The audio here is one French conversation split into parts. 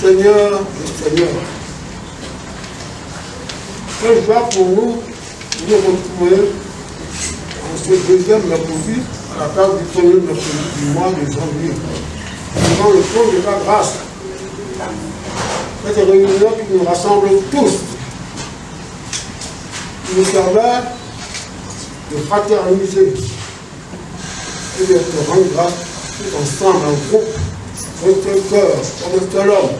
Seigneur, quelle joie pour nous de nous retrouver en ce deuxième mercredi à la place du premier mercredi du mois de janvier. Devant le trône de ta grâce, cette réunion qui nous rassemble tous, qui nous permet de fraterniser et de te rendre grâce tous ensemble, en groupe, un seul cœur, comme un seul homme.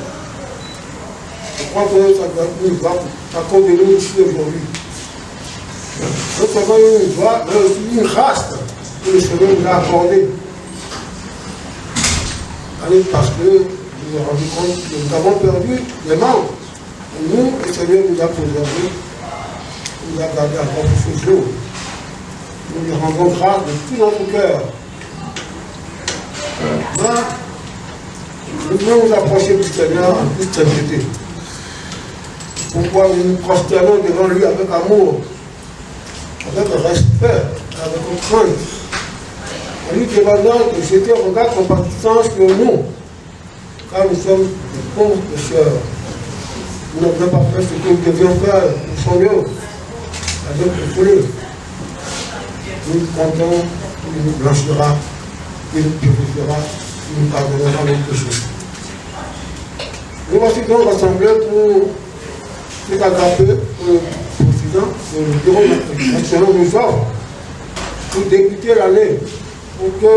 Je crois que ça doit être une joie à cause de nous ici aujourd'hui. Non seulement une joie, mais aussi une grâce que le Seigneur nous a accordée. Parce que nous nous rendons compte que nous avons perdu les membres. Et nous, le Seigneur nous a préservés, nous a gardés encore pour ce jour. Nous lui rendons grâce de tout notre cœur. Nous devons nous approcher du Seigneur en toute sainteté. Pourquoi nous nous prosternons devant lui avec amour, avec respect, avec crainte, en lui demandant de jeter un regard compatissant sur nous, car nous sommes des pauvres pécheurs. Nous n'avons pas fait ce que nous devions faire, nous sommes avec le folie. Nous comptons, il nous blanchira, il nous purifiera, il nous pardonnera nos péchés. Nous voici donc rassemblés pour tout agaper, pour le président, pour le bureau national nous offre, pour débuter l'année, pour que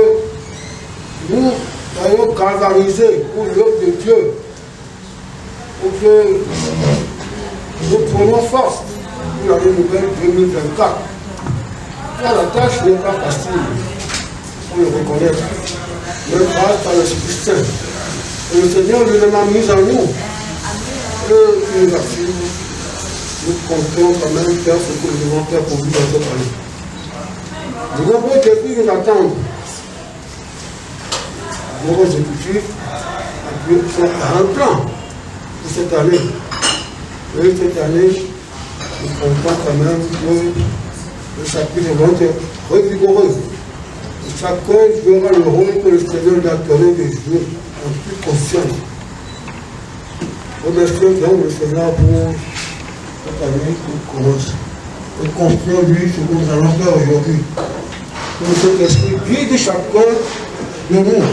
nous soyons galvanisés pour l'œuvre de Dieu, pour que nous prenions force pour l'année nouvelle 2024. Car la tâche n'est pas facile, il faut le reconnaître, mais grâce par l'Esprit Saint. Et le Seigneur lui-même a mis en nous. Et nous affirme, nous comptons quand même faire ce que nous devons faire pour lui dans cette année. De nombreux défis nous attendent. De nombreux exécutifs sont à un plan pour cette année. Et cette année, nous comptons quand même que le chapitre va être rigoureux. Chacun jouera le rôle que le Seigneur lui a donné de jouer en toute conscience. Remercions donc le Seigneur pour cette année qui commence. Et confions lui ce que nous allons faire aujourd'hui. Que cet esprit guide chacun de nous.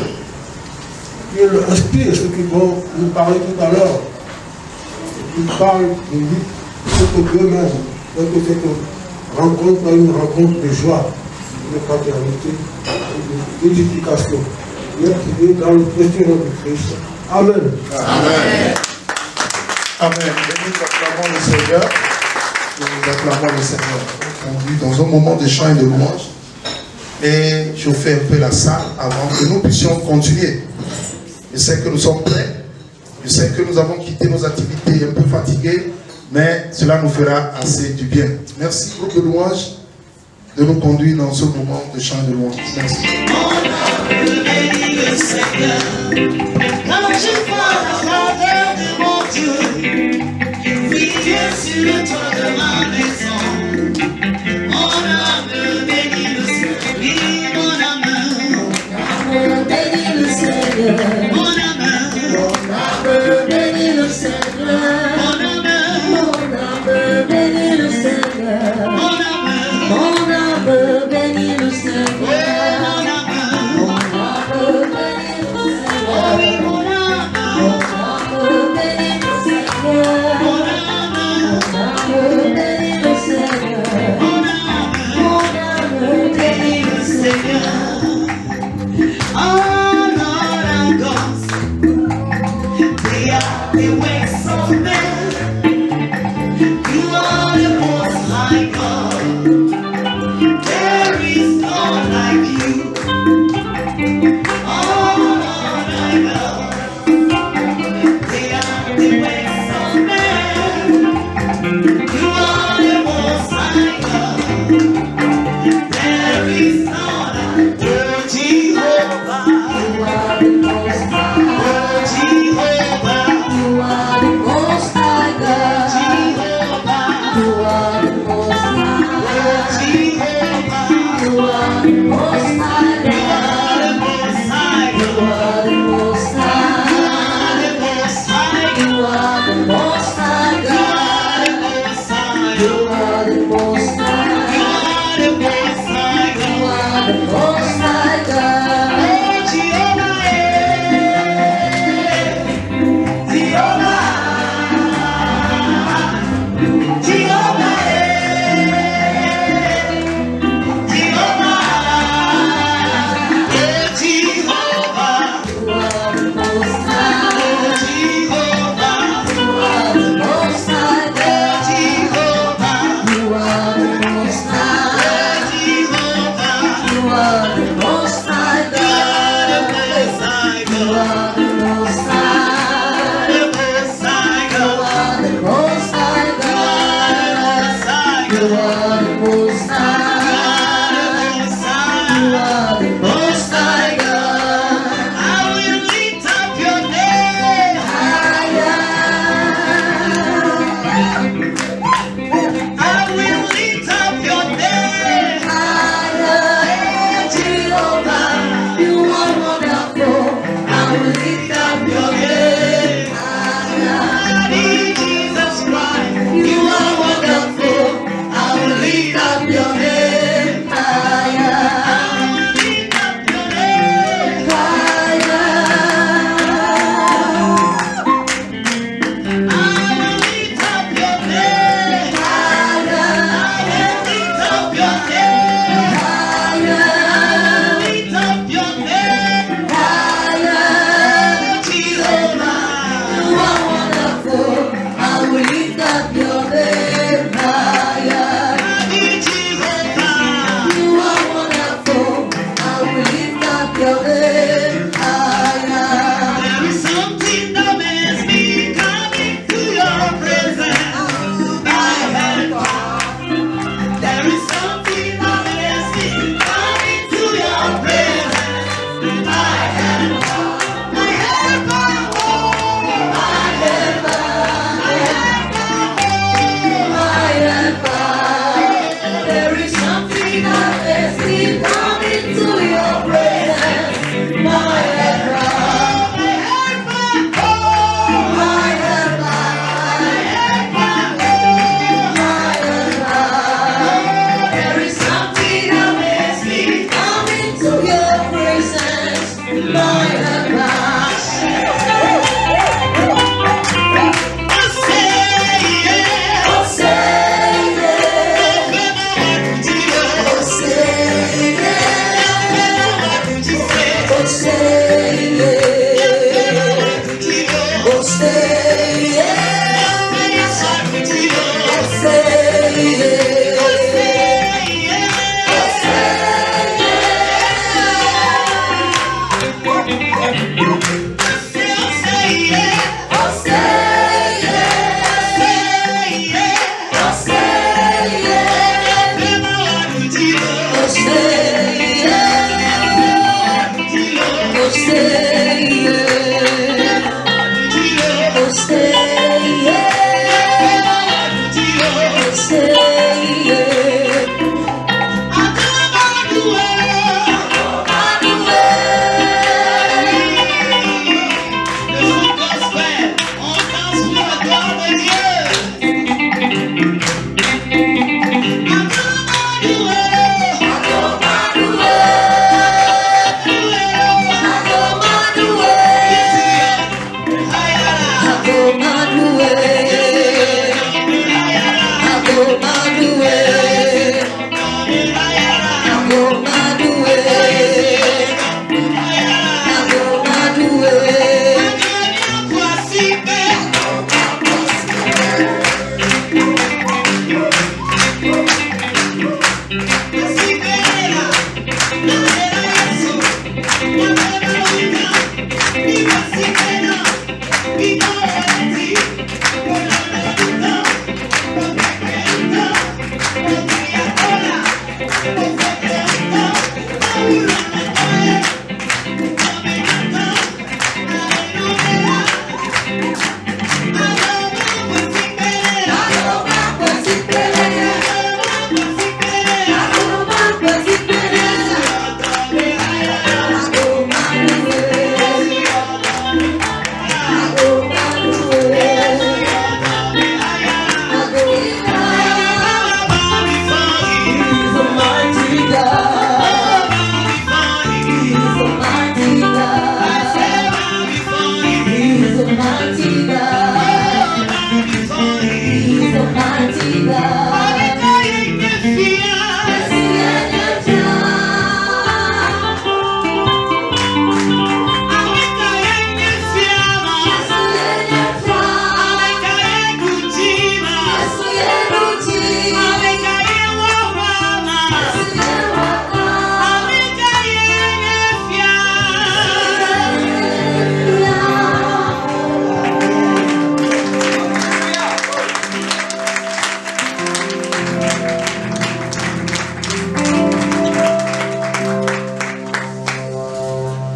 Qu'il inspire ceux qui vont nous parler tout à l'heure. Qu'il parle de lui, ce que Dieu même. Que cette rencontre soit une rencontre de joie, de fraternité et d'édification. Merci dans le précieux nom de Christ. Amen. Amen. Amen. Et nous acclamons le Seigneur. Nous acclamons le Seigneur. Conduit dans un moment de chant et de louange. Et je fais un peu la salle avant que nous puissions continuer. Je sais que nous sommes prêts. Je sais que nous avons quitté nos activités un peu fatiguées. Mais cela nous fera assez du bien. Merci, groupe de louange, de nous conduire dans ce moment de chant et de louange. Merci. Most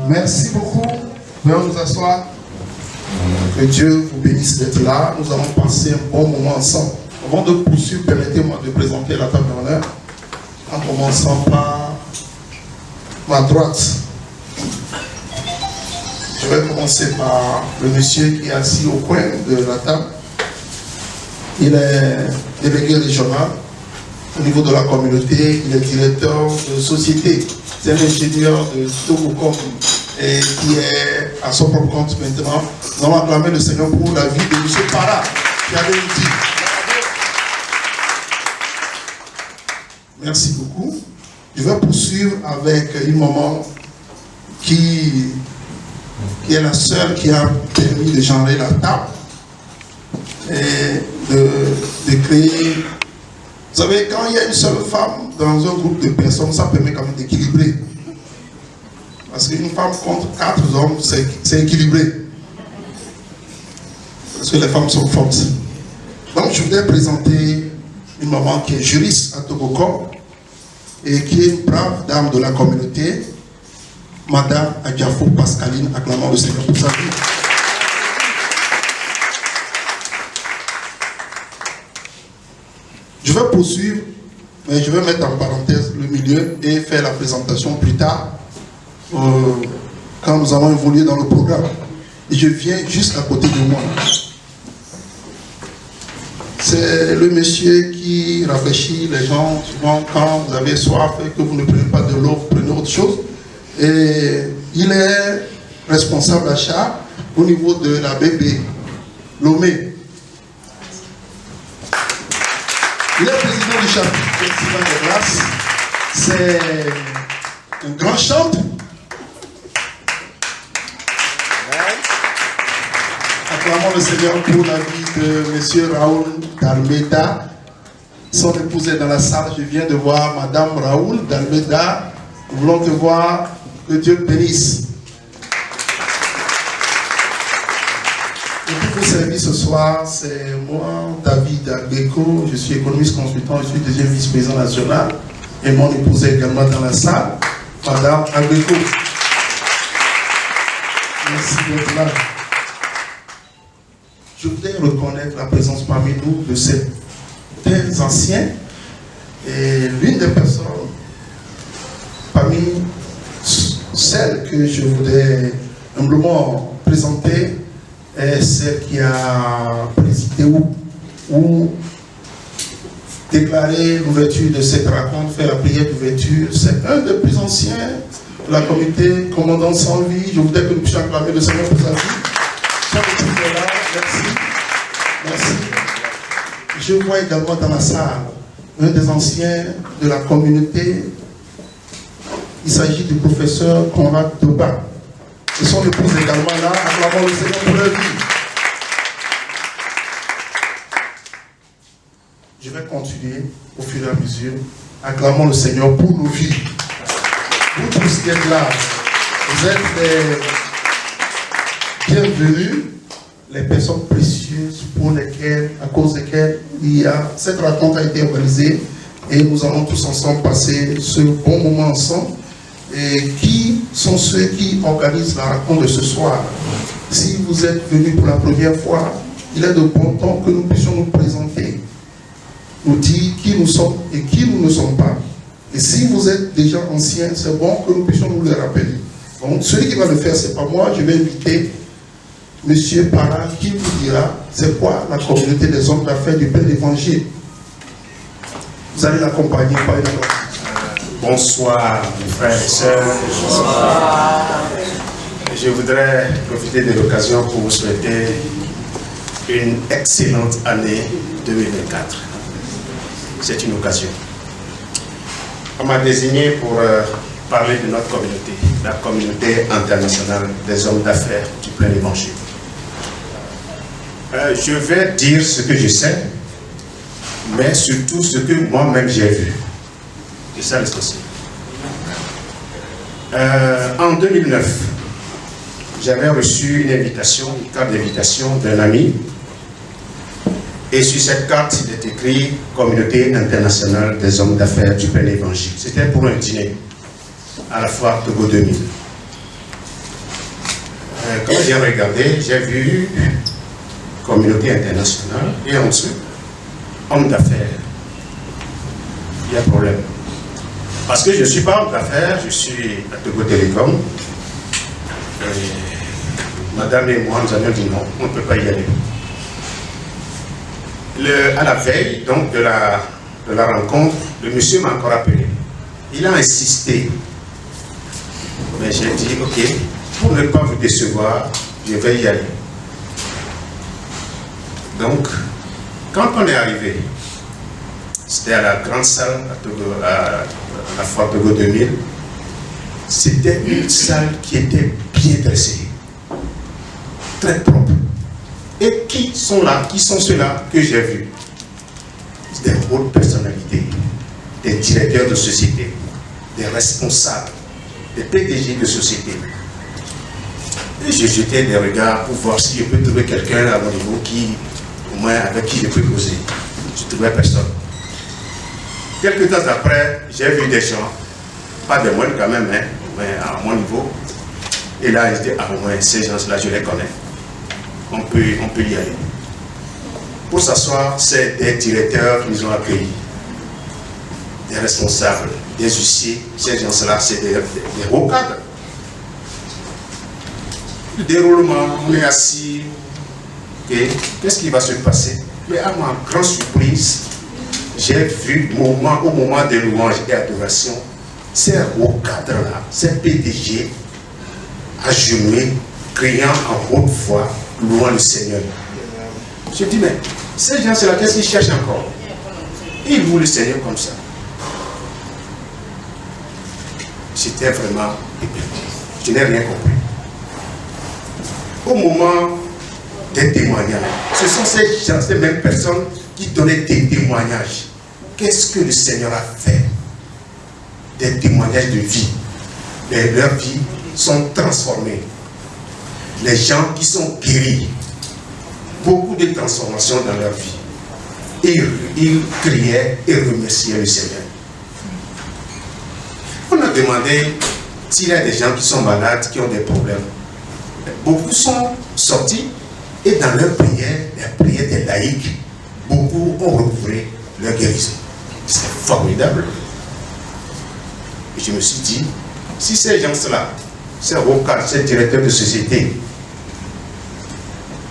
Merci beaucoup. Venons nous asseoir. Que Dieu vous bénisse d'être là. Nous allons passer un bon moment ensemble. Avant de poursuivre, permettez-moi de présenter la table d'honneur en commençant par ma droite. Je vais commencer par le monsieur qui est assis au coin de la table. Il est délégué régional au niveau de la communauté. Il est directeur de société. C'est un ingénieur de Togocom et qui est à son propre compte maintenant. Nous allons acclamer le Seigneur pour la vie de M. Para qui avait dit. Merci beaucoup. Je vais poursuivre avec une maman qui est la seule qui a permis de genrer la table et de créer. Vous savez, quand il y a une seule femme dans un groupe de personnes, ça permet quand même d'équilibrer. Parce qu'une femme contre 4 hommes, c'est équilibré. Parce que les femmes sont fortes. Donc je voudrais présenter une maman qui est juriste à Togocom et qui est une brave dame de la communauté, Madame Adjafo Pascaline, acclamant le Seigneur pour sa vie. Je vais poursuivre, mais je vais mettre en parenthèse le milieu et faire la présentation plus tard, quand nous allons évoluer dans le programme. Et je viens juste à côté de moi. C'est le monsieur qui rafraîchit les gens, souvent quand vous avez soif et que vous ne prenez pas de l'eau, vous prenez autre chose. Et il est responsable d'achat au niveau de la bébé Lomé. Il est président du chapitre Festival de Grâce. C'est un grand chanteur. acclamons le Seigneur pour la vie de M. Raoul D'Almeida. Son épouse est dans la salle. Je viens de voir Madame Raoul D'Almeida. Nous voulons te voir. Que Dieu te bénisse. Et pour vous servir ce soir, c'est moi, David Agbeko. Je suis économiste consultant. Je suis deuxième vice-président national. Et mon épouse est également dans la salle. Madame Agbeko. Merci d'être là. Je voudrais reconnaître la présence parmi nous de ces pères anciens. Et l'une des personnes parmi celles que je voudrais humblement présenter est celle qui a présidé ou déclaré l'ouverture de cette rencontre, fait la prière d'ouverture. C'est un des plus anciens de la communauté, commandant sans vie. Je voudrais que nous puissions acclamer le Seigneur pour sa vie. Merci. Merci. Je vois également dans la salle un des anciens de la communauté. Il s'agit du professeur Conrad Toba. Et son épouse également là. Acclamons le Seigneur pour leur vie. Je vais continuer au fur et à mesure. Acclamons le Seigneur pour nos vies. Vous tous qui êtes là, vous êtes les bienvenus, les personnes précieuses pour lesquelles, à cause desquelles cette rencontre a été organisée et nous allons tous ensemble passer ce bon moment ensemble. Et qui sont ceux qui organisent la rencontre de ce soir? Si vous êtes venus pour la première fois, il est de bon temps que nous puissions nous présenter, nous dire qui nous sommes et qui nous ne sommes pas. Et si vous êtes déjà anciens, c'est bon que nous puissions nous le rappeler. Donc, celui qui va le faire, ce n'est pas moi. Je vais inviter M. Parra qui vous dira c'est quoi la communauté des hommes d'affaires du plein évangile. Vous allez l'accompagner par une accord. Bonsoir, mes frères et sœurs. Bonsoir. Je voudrais profiter de l'occasion pour vous souhaiter une excellente année 2024. C'est une occasion. On m'a désigné pour parler de notre communauté, la communauté internationale des hommes d'affaires du plein évangile. Je vais dire ce que je sais, mais surtout ce que moi-même j'ai vu. C'est ça l'essentiel. En 2009, j'avais reçu une invitation, une carte d'invitation d'un ami. Et sur cette carte, il est écrit Communauté internationale des hommes d'affaires du plein évangile. C'était pour un dîner à la foire Togo 2000. Quand j'ai regardé, j'ai vu Communauté internationale et ensuite hommes d'affaires. Il y a problème. Parce que je ne suis pas homme d'affaires, je suis à Togo Télécom. Madame et moi, nous avons dit non, on ne peut pas y aller. À la veille donc, de la rencontre, le monsieur m'a encore appelé. Il a insisté. Mais j'ai dit, ok, pour ne pas vous décevoir, je vais y aller. Donc, quand on est arrivé, c'était à la grande salle à la foire Togo 2000. C'était une salle qui était bien dressée, très propre. Et qui sont là, qui sont ceux-là que j'ai vus? Des hautes personnalités, des directeurs de société, des responsables, des PDG de société. Et j'ai jeté des regards pour voir si je peux trouver quelqu'un à mon niveau qui, au moins avec qui je peux causer. Je ne trouvais personne. Quelques temps après, j'ai vu des gens, pas des moines quand même, hein, mais à mon niveau. Et là, ils disaient, ah au moins, ces gens-là, je les connais. On peut y aller. Pour s'asseoir, c'est des directeurs qui nous ont accueillis, des responsables, des huissiers. Ces gens-là, c'est des hauts cadres. Le déroulement, on est assis. Et qu'est-ce qui va se passer? Mais à ma grande surprise, j'ai vu au moment de louange et adoration, ces hauts cadres-là, ces PDG, agenouillés, criant en haute voix, louant le Seigneur. Je dis, mais ces gens-là, qu'est-ce qu'ils cherchent encore? Ils louent le Seigneur comme ça. J'étais vraiment éperdu. Je n'ai rien compris. Au moment des témoignages. Ce sont ces mêmes personnes qui donnaient des témoignages. Qu'est-ce que le Seigneur a fait? Des témoignages de vie. Leurs vies sont transformées. Les gens qui sont guéris, beaucoup de transformations dans leur vie. Et ils criaient et remerciaient le Seigneur. On a demandé s'il y a des gens qui sont malades, qui ont des problèmes. Beaucoup sont sortis et dans leurs prières, les prières des laïcs, beaucoup ont recouvré leur guérison. C'est formidable. Et je me suis dit, si ces gens-là, ces avocats, ces directeurs de société,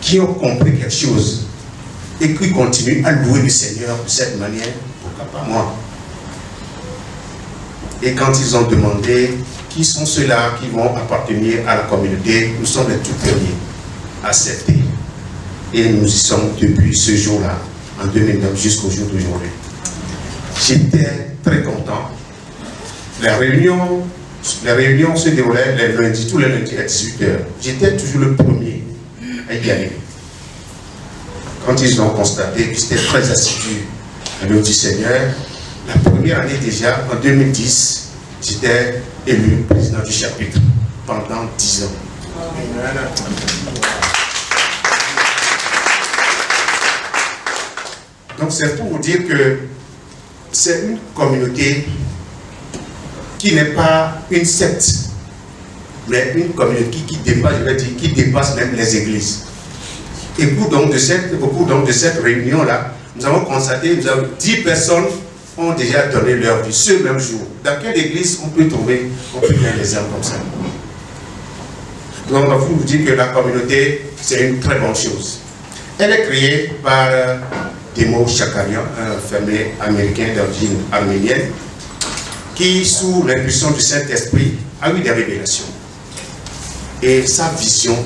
qui ont compris quelque chose et qui continuent à louer le Seigneur de cette manière, pourquoi pas moi? Et quand ils ont demandé qui sont ceux-là qui vont appartenir à la communauté, nous sommes les tout premiers acceptés. Et nous y sommes depuis ce jour-là, en 2009, jusqu'au jour d'aujourd'hui. J'étais très content. Les réunions se déroulaient les lundis, tous les lundis à 18h. J'étais toujours le premier à y aller. Quand ils ont constaté que j'étais très assidu à l'œuvre du Seigneur, la première année déjà, en 2010, j'étais élu président du chapitre pendant 10 ans. Donc c'est pour vous dire que c'est une communauté qui n'est pas une secte, mais une communauté qui dépasse, je vais dire, qui dépasse même les églises. Et au cours donc de cette réunion-là, nous avons constaté, 10 personnes ont déjà donné leur vie ce même jour. Dans quelle église on peut trouver des exemples comme ça? Donc, il faut vous dire que la communauté, c'est une très bonne chose. Elle est créée par Demo Shakarian, un fermier américain d'origine arménienne, qui, sous l'impulsion du Saint-Esprit, a eu des révélations. Et sa vision,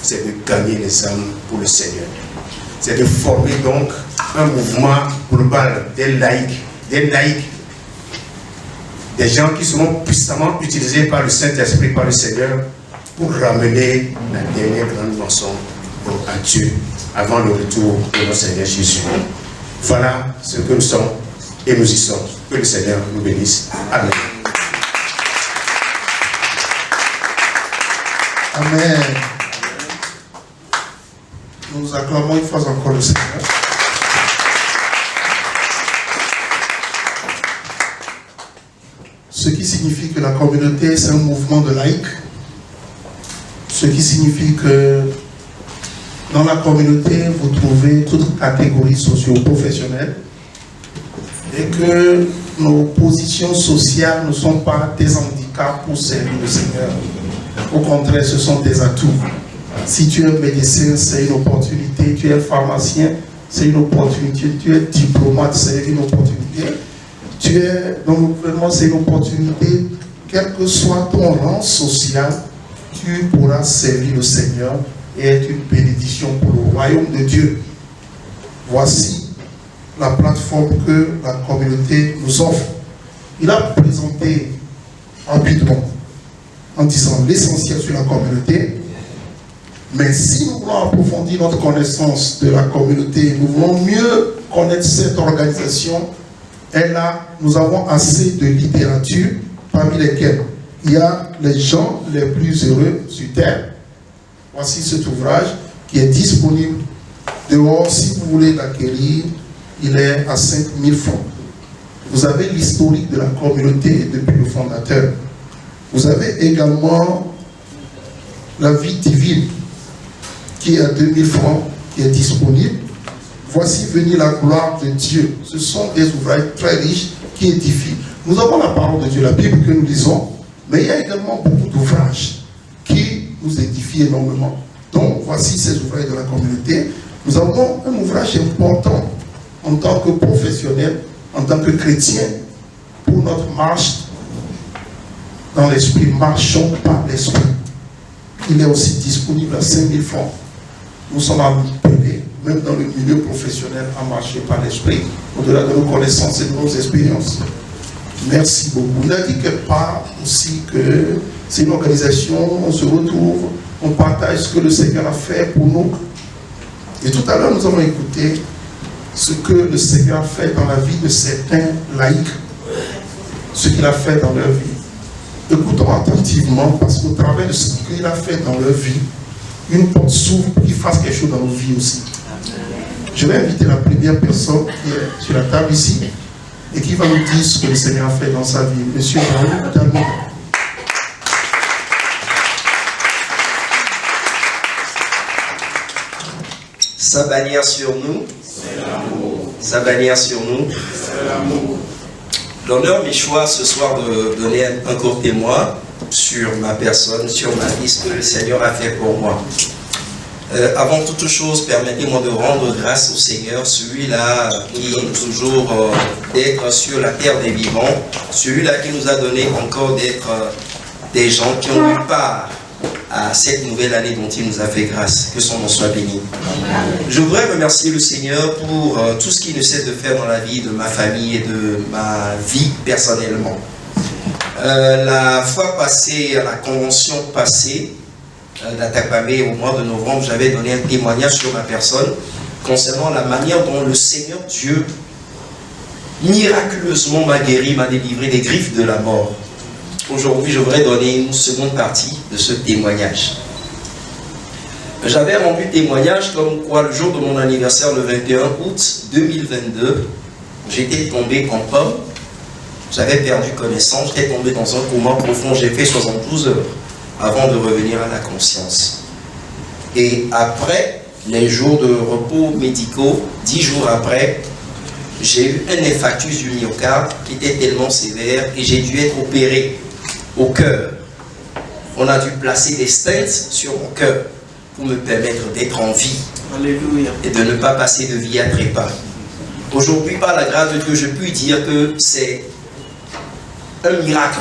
c'est de gagner les âmes pour le Seigneur. C'est de former donc un mouvement global des laïcs, des gens qui seront puissamment utilisés par le Saint-Esprit, par le Seigneur, pour ramener la dernière grande moisson à Dieu avant le retour de notre Seigneur Jésus. Voilà ce que nous sommes et nous y sommes. Que le Seigneur nous bénisse. Amen. Amen. Nous acclamons une fois encore le Seigneur. Ce qui signifie que la communauté, c'est un mouvement de laïcs. Ce qui signifie que dans la communauté, vous trouvez toute catégorie socio-professionnelle et que nos positions sociales ne sont pas des handicaps pour servir le Seigneur. Au contraire, ce sont des atouts. Si tu es médecin, c'est une opportunité. Tu es pharmacien, c'est une opportunité. Tu es diplomate, c'est une opportunité. Tu es dans le gouvernement, c'est une opportunité. Quel que soit ton rang social, tu pourras servir le Seigneur et être une bénédiction pour le royaume de Dieu. Voici la plateforme que la communauté nous offre. Il a présenté rapidement en disant l'essentiel sur la communauté. Mais si nous voulons approfondir notre connaissance de la communauté, nous voulons mieux connaître cette organisation, et là, nous avons assez de littérature, parmi lesquelles il y a les gens les plus heureux sur terre. Voici cet ouvrage qui est disponible dehors. Si vous voulez l'acquérir, il est à 5 000 francs. Vous avez l'historique de la communauté depuis le fondateur. Vous avez également la vie divine qui est à 2 000 francs, qui est disponible. Voici venir la gloire de Dieu. Ce sont des ouvrages très riches qui édifient. Nous avons la parole de Dieu, la Bible que nous lisons, mais il y a également beaucoup d'ouvrages qui nous édifient énormément. Donc, voici ces ouvrages de la communauté. Nous avons un ouvrage important en tant que professionnel, en tant que chrétien, pour notre marche dans l'esprit. Marchons par l'esprit. Il est aussi disponible à 5 000 francs. Nous sommes appelés, même dans le milieu professionnel, à marcher par l'esprit, au-delà de nos connaissances et de nos expériences. Merci beaucoup. Il a dit quelque part aussi que c'est une organisation, on se retrouve, on partage ce que le Seigneur a fait pour nous. Et tout à l'heure, nous avons écouté ce que le Seigneur a fait dans la vie de certains laïcs, ce qu'il a fait dans leur vie. Écoutons attentivement, parce qu'au travers de ce qu'il a fait dans leur vie, une porte s'ouvre pour qu'il fasse quelque chose dans nos vies aussi. Je vais inviter la première personne qui est sur la table ici et qui va nous dire ce que le Seigneur a fait dans sa vie. Monsieur Raoul Dalmont. Sa bannière sur nous, c'est l'amour. Sa bannière sur nous, C'est l'amour. L'honneur m'est choix ce soir de donner un court témoin sur ma personne, sur ma vie, ce que le Seigneur a fait pour moi. Avant toute chose, permettez-moi de rendre grâce au Seigneur, celui-là qui est toujours d'être sur la terre des vivants, celui-là qui nous a donné encore d'être des gens qui ont eu part à cette nouvelle année dont il nous a fait grâce. Que son nom soit béni. Je voudrais remercier le Seigneur pour tout ce qu'il ne cesse de faire dans la vie de ma famille et de ma vie personnellement. La fois passée, à la convention passée d'Atakpamé au mois de novembre, j'avais donné un témoignage sur ma personne concernant la manière dont le Seigneur Dieu miraculeusement m'a guéri, m'a délivré des griffes de la mort. Aujourd'hui, je voudrais donner une seconde partie de ce témoignage. J'avais rendu témoignage comme quoi le jour de mon anniversaire, le 21 août 2022, j'étais tombé en pomme, j'avais perdu connaissance, j'étais tombé dans un coma profond, j'ai fait 72 heures avant de revenir à la conscience. Et après les jours de repos médicaux, 10 jours après, j'ai eu un infarctus du myocarde qui était tellement sévère et j'ai dû être opéré au cœur. On a dû placer des stents sur mon cœur pour me permettre d'être en vie. Alléluia. Et de ne pas passer de vie à trépas. Aujourd'hui, par la grâce de Dieu, je puis dire que c'est un miracle.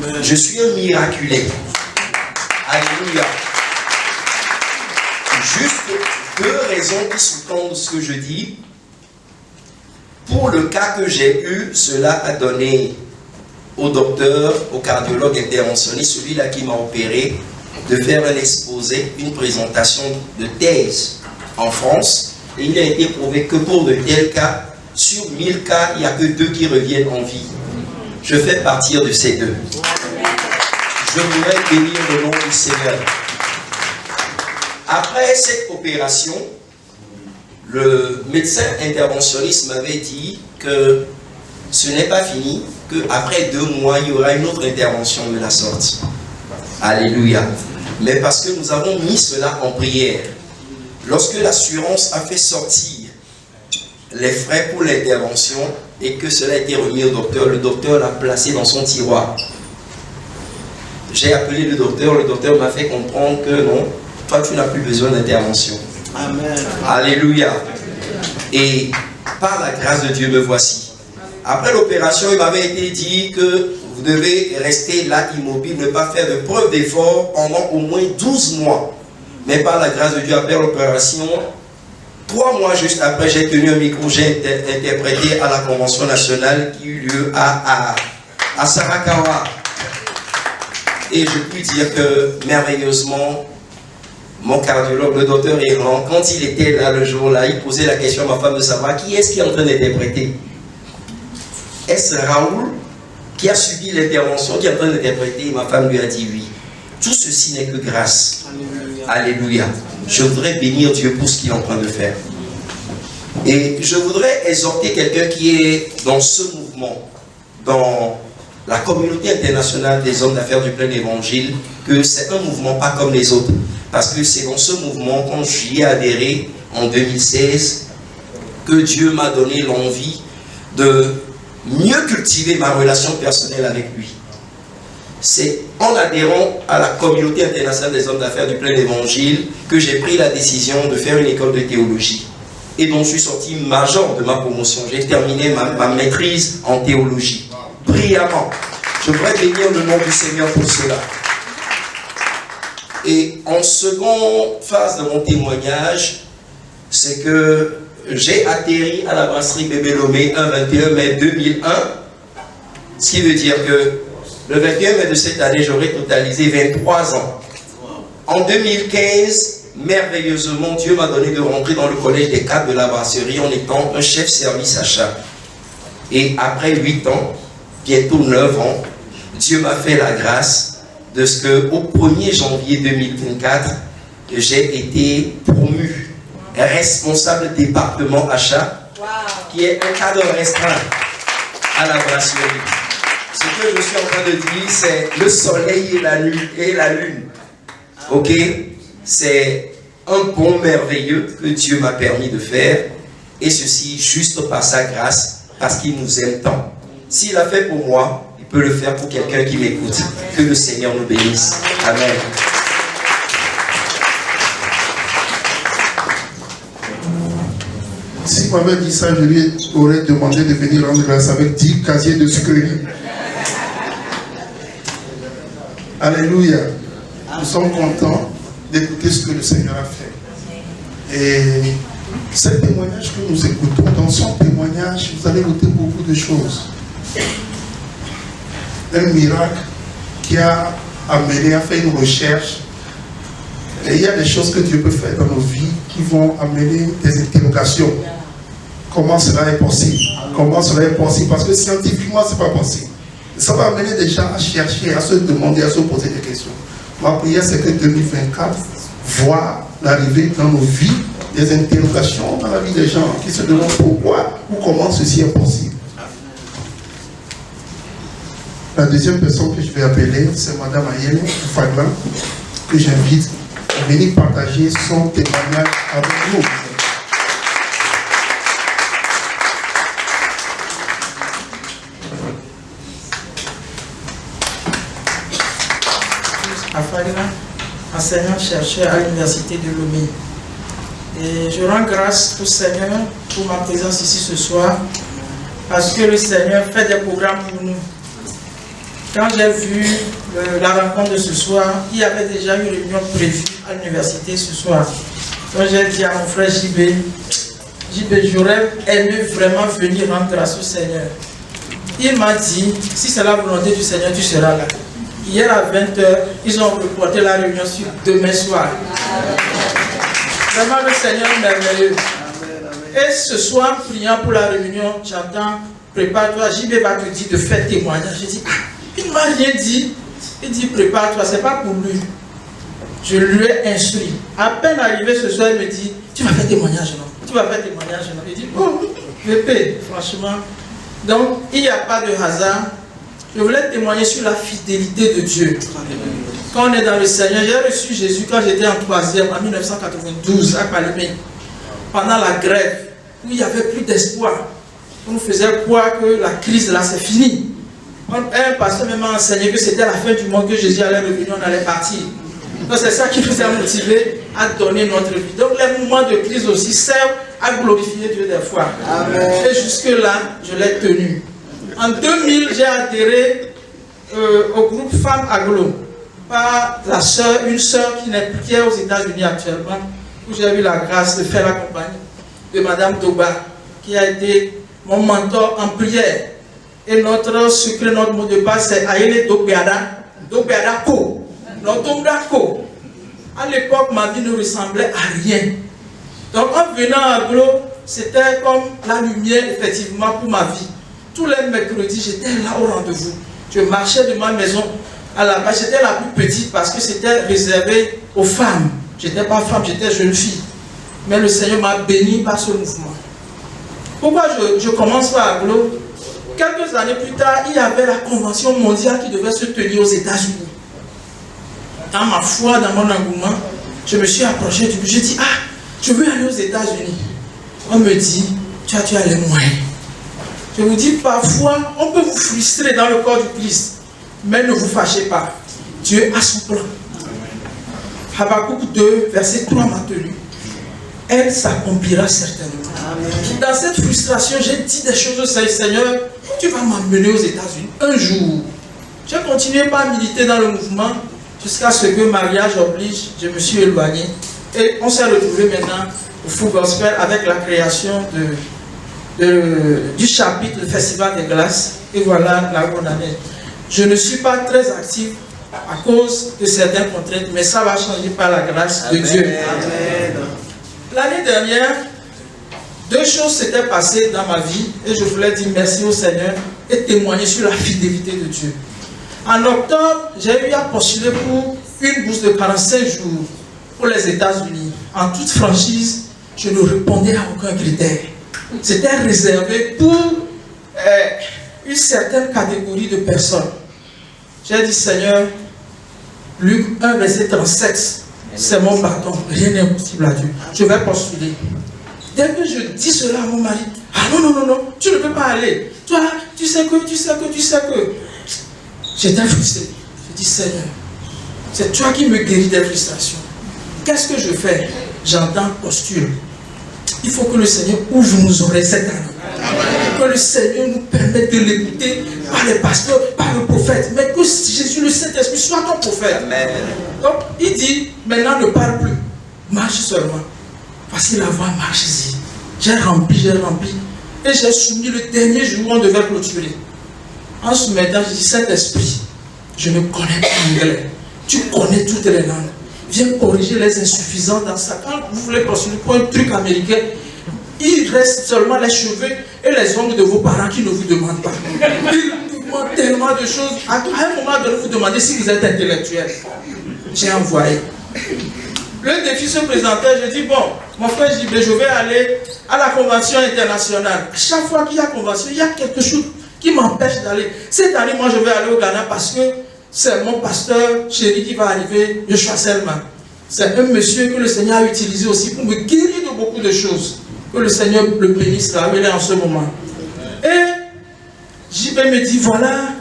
Amen. Je suis un miraculé. Alléluia. Juste deux raisons qui sous-tendent ce que je dis. Pour le cas que j'ai eu, cela a donné au docteur, au cardiologue interventionniste, celui-là qui m'a opéré, de faire un exposé, une présentation de thèse en France. Et il a été prouvé que pour de tels cas, sur 1000 cas, il n'y a que 2 qui reviennent en vie. Je fais partir de ces 2. Je voudrais bénir le nom du Seigneur. Après cette opération, le médecin interventionniste m'avait dit que ce n'est pas fini, qu'après 2 mois, il y aura une autre intervention de la sorte. Alléluia. Mais parce que nous avons mis cela en prière, lorsque l'assurance a fait sortir les frais pour l'intervention et que cela a été remis au docteur, le docteur l'a placé dans son tiroir. J'ai appelé le docteur m'a fait comprendre que non, toi tu n'as plus besoin d'intervention. Amen. Alléluia. Et par la grâce de Dieu, me voici. Après l'opération, il m'avait été dit que vous devez rester là immobile, ne pas faire de preuve d'effort pendant au moins 12 mois. Mais par la grâce de Dieu, après l'opération, 3 mois juste après, j'ai tenu un micro, j'ai interprété à la Convention nationale qui eut lieu à Sarakawa. Et je puis dire que merveilleusement, mon cardiologue, le docteur Erland, quand il était là le jour-là, il posait la question à ma femme de savoir qui est-ce qui est en train d'interpréter. Est-ce Raoul qui a subi l'intervention, qui est en train d'interpréter? Et ma femme lui a dit oui. Tout ceci n'est que grâce. Alléluia. Alléluia. Je voudrais bénir Dieu pour ce qu'il est en train de faire. Et je voudrais exhorter quelqu'un qui est dans ce mouvement, dans la communauté internationale des hommes d'affaires du plein évangile, que c'est un mouvement pas comme les autres. Parce que c'est dans ce mouvement, quand j'y ai adhéré en 2016, que Dieu m'a donné l'envie de mieux cultiver ma relation personnelle avec lui. C'est en adhérant à la communauté internationale des hommes d'affaires du plein évangile que j'ai pris la décision de faire une école de théologie. Et dont je suis sorti major de ma promotion. J'ai terminé ma maîtrise en théologie. Brillamment. Je voudrais bénir le nom du Seigneur pour cela. Et en seconde phase de mon témoignage, c'est que j'ai atterri à la brasserie Bébé Lomé un 21 mai 2001, ce qui veut dire que le 21 mai de cette année, j'aurai totalisé 23 ans. En 2015, merveilleusement, Dieu m'a donné de rentrer dans le collège des cadres de la brasserie en étant un chef service achat. Et après 8 ans, bientôt 9 ans, Dieu m'a fait la grâce de ce qu'au 1er janvier 2024, j'ai été promu responsable département achat, qui est un cadre restreint à la brasserie. Ce que je suis en train de dire, c'est le soleil et la lune. Ok? C'est un pont merveilleux que Dieu m'a permis de faire, et ceci juste par sa grâce, parce qu'il nous aime tant. S'il a fait pour moi, il peut le faire pour quelqu'un qui m'écoute. Que le Seigneur nous bénisse. Amen. S'il m'avait dit ça, je lui aurais demandé de venir rendre grâce avec 10 casiers de sucrerie. Alléluia. Nous sommes contents d'écouter ce que le Seigneur a fait. Et ce témoignage que nous écoutons, dans son témoignage, vous allez noter beaucoup de choses. Un miracle qui a amené à faire une recherche. Et il y a des choses que Dieu peut faire dans nos vies qui vont amener des interrogations. Comment cela est possible? Comment cela est possible? Parce que scientifiquement, ce n'est pas possible. Ça va amener des gens à chercher, à se demander, à se poser des questions. Ma prière, c'est que 2024 voit l'arrivée dans nos vies des interrogations dans la vie des gens qui se demandent pourquoi ou comment ceci est possible. La deuxième personne que je vais appeler, c'est Madame Ayele Faglan, que j'invite à venir partager son témoignage avec nous. Afagla, enseignant-chercheur à l'université de Lomé. Et je rends grâce au Seigneur pour ma présence ici ce soir, parce que le Seigneur fait des programmes pour nous. Quand j'ai vu la rencontre de ce soir, il y avait déjà une réunion prévue à l'université ce soir. Donc j'ai dit à mon frère JB, j'aurais aimé vraiment venir rendre grâce au Seigneur. Il m'a dit, si c'est la volonté du Seigneur, tu seras là. Hier à 20h, ils ont reporté la réunion sur demain soir. Vraiment le Seigneur est merveilleux. Et ce soir, priant pour la réunion, j'entends, prépare-toi, JB va te dire de faire témoignage. J'ai dit, il ne m'a rien dit. Il dit, prépare-toi, ce n'est pas pour lui. Je lui ai instruit. À peine arrivé ce soir, il me dit, tu vas faire témoignage, non? Tu vas faire témoignage, non? Il dit, oh, VP, franchement. Donc, il n'y a pas de hasard. Je voulais témoigner sur la fidélité de Dieu. Quand on est dans le Seigneur, j'ai reçu Jésus quand j'étais en 3e, en 1992, à Palimé, pendant la grève, où il n'y avait plus d'espoir. On nous faisait croire que la crise là, c'est fini. Un pasteur m'a enseigné que c'était la fin du monde, que Jésus allait revenir, on allait partir. Donc c'est ça qui nous a motivés à donner notre vie. Donc les moments de crise aussi servent à glorifier Dieu des fois. Amen. Et jusque-là, je l'ai tenu. En 2000, j'ai adhéré au groupe Femmes Aglo par la sœur, une sœur qui est aux États-Unis actuellement, où j'ai eu la grâce de faire la compagnie de Madame Doba, qui a été mon mentor en prière. Et notre secret, notre mot de passe, c'est Ayele Dobeada, Dobeada Ko, Notomda Ko. À l'époque, ma vie ne ressemblait à rien. Donc en venant à Aglo, c'était comme la lumière, effectivement, pour ma vie. Tous les mercredis, j'étais là au rendez-vous. Je marchais de ma maison à la base. J'étais la plus petite parce que c'était réservé aux femmes. Je n'étais pas femme, j'étais jeune fille. Mais le Seigneur m'a béni par ce mouvement. Pourquoi je commence par Aglo? Quelques années plus tard, il y avait la convention mondiale qui devait se tenir aux États-Unis. Dans ma foi, dans mon engouement, je me suis approché du but. J'ai dit, ah, je veux aller aux États-Unis. On me dit, tu as les moyens. Je vous dis, parfois, on peut vous frustrer dans le corps du Christ, mais ne vous fâchez pas. Dieu a son plan. Habakkuk 2, verset 3 m'a tenu. Elle s'accomplira certainement. Amen. Dans cette frustration, j'ai dit des choses au Seigneur, tu vas m'emmener aux États-Unis un jour. J'ai continué par militer dans le mouvement jusqu'à ce que mariage oblige, je me suis éloigné. Et on s'est retrouvé maintenant au Full Gospel avec la création du chapitre du Festival des Glaces. Et voilà là où on en est. Je ne suis pas très actif à cause de certaines contraintes, mais ça va changer par la grâce de Dieu. Amen. L'année dernière, 2 choses s'étaient passées dans ma vie et je voulais dire merci au Seigneur et témoigner sur la fidélité de Dieu. En octobre, j'ai eu à postuler pour une bourse de 45 jours pour les États-Unis. En toute franchise, je ne répondais à aucun critère. C'était réservé pour une certaine catégorie de personnes. J'ai dit, Seigneur, Luc 1, verset 37, c'est mon bâton, rien n'est impossible à Dieu. Je vais postuler. Dès que je dis cela à mon mari, ah non, tu ne peux pas aller. Toi, tu sais que. J'étais frustré. Je dis, Seigneur, c'est toi qui me guéris des frustrations. Qu'est-ce que je fais? J'entends postule. Il faut que le Seigneur ouvre nos oreilles cette année. Que le Seigneur nous permette de l'écouter par les pasteurs, par le prophète. Mais que Jésus, le Saint-Esprit, soit ton prophète. Amen. Donc, il dit, maintenant ne parle plus. Marche seulement. Voici la voie, marche-y. J'ai rempli. Et j'ai soumis le dernier jour où on devait clôturer. En ce matin, je dis, Saint-Esprit, je ne connais pas l'anglais. Tu connais toutes les langues. Viens corriger les insuffisants dans ça. Quand vous voulez postuler pour un truc américain, il reste seulement les cheveux et les ongles de vos parents qui ne vous demandent pas. Ils vous demandent tellement de choses. À un moment donné, vous demandez si vous êtes intellectuel. J'ai envoyé. Le défi se présentait, je dis, bon, mon frère JB, je vais aller à la convention internationale. Chaque fois qu'il y a convention, il y a quelque chose qui m'empêche d'aller. Cette année, moi, je vais aller au Ghana parce que c'est mon pasteur chéri qui va arriver, Joshua Selman. C'est un monsieur que le Seigneur a utilisé aussi pour me guérir de beaucoup de choses. Que le Seigneur le bénisse là, il est en ce moment. Et JB me dit, voilà,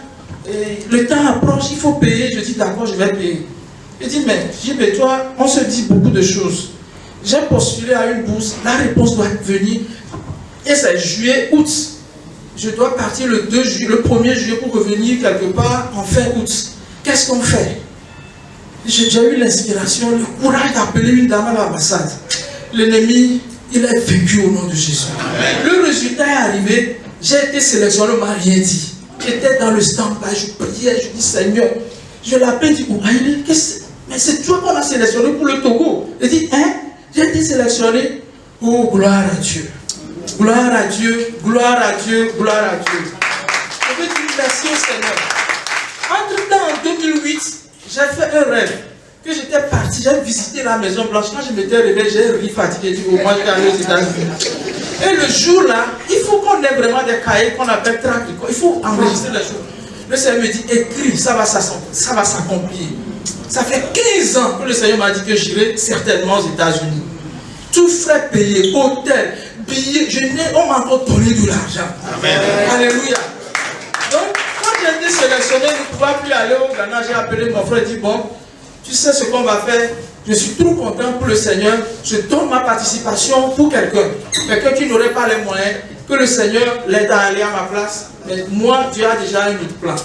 le temps approche, il faut payer. Je dis, d'accord, je vais payer. Il dit, mais JB, toi, on se dit beaucoup de choses. J'ai postulé à une bourse, la réponse doit venir. Et c'est juillet, août. Je dois partir le 1er juillet pour revenir quelque part en fin août. Qu'est-ce qu'on fait? J'ai eu l'inspiration, le courage d'appeler une dame à l'ambassade. L'ennemi, il est vaincu au nom de Jésus. Le résultat est arrivé, j'ai été sélectionné, on ne m'a rien dit. J'étais dans le stand-by, je priais, je dis Seigneur. Je l'appelle, je dis, mais c'est toi qu'on a sélectionné pour le Togo. Il dit, hein? J'ai été sélectionné. Oh, gloire à Dieu. Gloire à Dieu, gloire à Dieu, gloire à Dieu. Je veux dire merci au Seigneur. Entre-temps, en 2008, j'ai fait un rêve. Que j'étais parti, j'ai visité la Maison Blanche. Quand je m'étais réveillé, j'ai ri fatigué. J'ai dit, au moins, je vais aller aux États-Unis. Et le jour-là, il faut qu'on ait vraiment des cahiers qu'on appelle tract. Il faut enregistrer les choses. Le Seigneur me dit, écris, ça va s'accomplir. Ça fait 15 ans que le Seigneur m'a dit que j'irai certainement aux États-Unis. Tout frais payé, hôtel, billets, on m'a encore donné de l'argent. Amen. Alléluia. Donc, quand j'ai été sélectionné, je ne pouvais plus aller au Ghana, j'ai appelé mon frère et dit, bon, tu sais ce qu'on va faire? Je suis trop content pour le Seigneur. Je donne ma participation pour quelqu'un. Quelqu'un qui n'aurait pas les moyens, que le Seigneur l'aide à aller à ma place. Mais moi, Dieu a déjà un autre plan.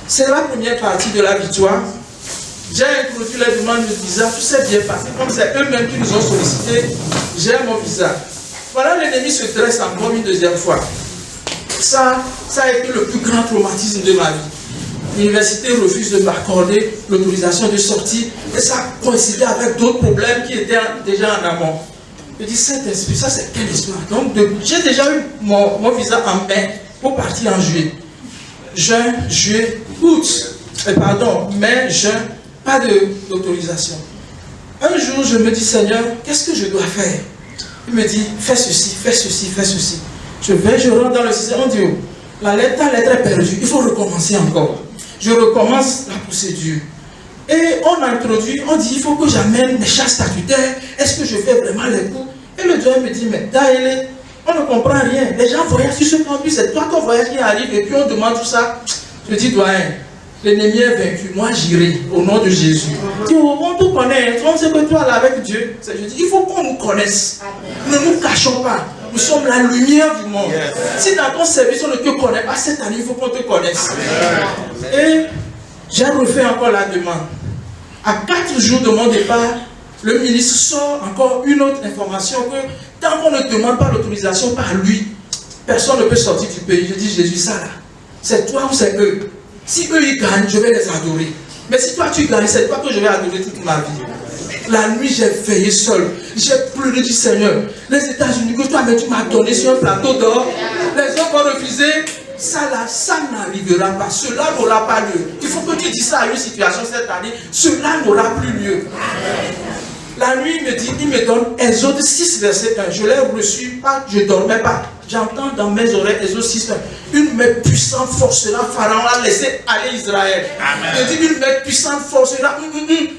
C'est la première partie de la victoire. J'ai introduit les demandes de visa, tout s'est bien passé. Comme c'est eux-mêmes qui nous ont sollicité, j'ai mon visa. Voilà, l'ennemi se dresse encore une deuxième fois. Ça a été le plus grand traumatisme de ma vie. L'université refuse de m'accorder l'autorisation de sortie et ça a coïncidé avec d'autres problèmes qui étaient déjà en amont. Je dis, Saint-Esprit, ça c'est quelle histoire? Donc, j'ai déjà eu mon visa en mai pour partir en juillet. Juin, juillet, août. Mai, juin, pas d'autorisation. Un jour, je me dis, Seigneur, qu'est-ce que je dois faire? Il me dit, fais ceci, fais ceci, fais ceci. Je rentre dans le système, on dit, oh, ta lettre est perdue, il faut recommencer encore. Je recommence la procédure. Et on introduit, on dit, il faut que j'amène mes charges statutaires. Est-ce que je fais vraiment les cours? Et le doyen me dit, mais Daïlé, on ne comprend rien. Les gens voyagent sur ce campus, c'est toi ton voyage qui arrive et puis on demande tout ça. Je dis, doyen, l'ennemi est vaincu, moi j'irai au nom de Jésus. On te connaît, on sait que toi là avec Dieu. Je dis, il faut qu'on nous connaisse. Ne nous cachons pas. Nous sommes la lumière du monde. Si dans ton service on ne te connaît pas cette année, il faut qu'on te connaisse. Et j'ai refait encore la demande. À 4 jours de mon départ, le ministre sort encore une autre information que tant qu'on ne demande pas l'autorisation par lui, personne ne peut sortir du pays. Je dis, Jésus, ça là, c'est toi ou c'est eux? Si eux ils gagnent, je vais les adorer. Mais si toi tu gagnes, c'est toi que je vais adorer toute ma vie. La nuit, j'ai veillé seul. J'ai pleuré du Seigneur. Les États-Unis que toi, mais tu m'as donné sur un plateau d'or. Les hommes ont refusé. Ça là, ça n'arrivera pas. Cela n'aura pas lieu. Il faut que tu dises ça à une situation cette année. Cela n'aura plus lieu. La nuit, il me donne Exode 6, verset 1. Je l'ai reçu, pas, je ne dormais pas. J'entends dans mes oreilles Exode 6, 1. Une main puissante forcera Pharaon à laisser aller Israël. Je dis une main puissante forcera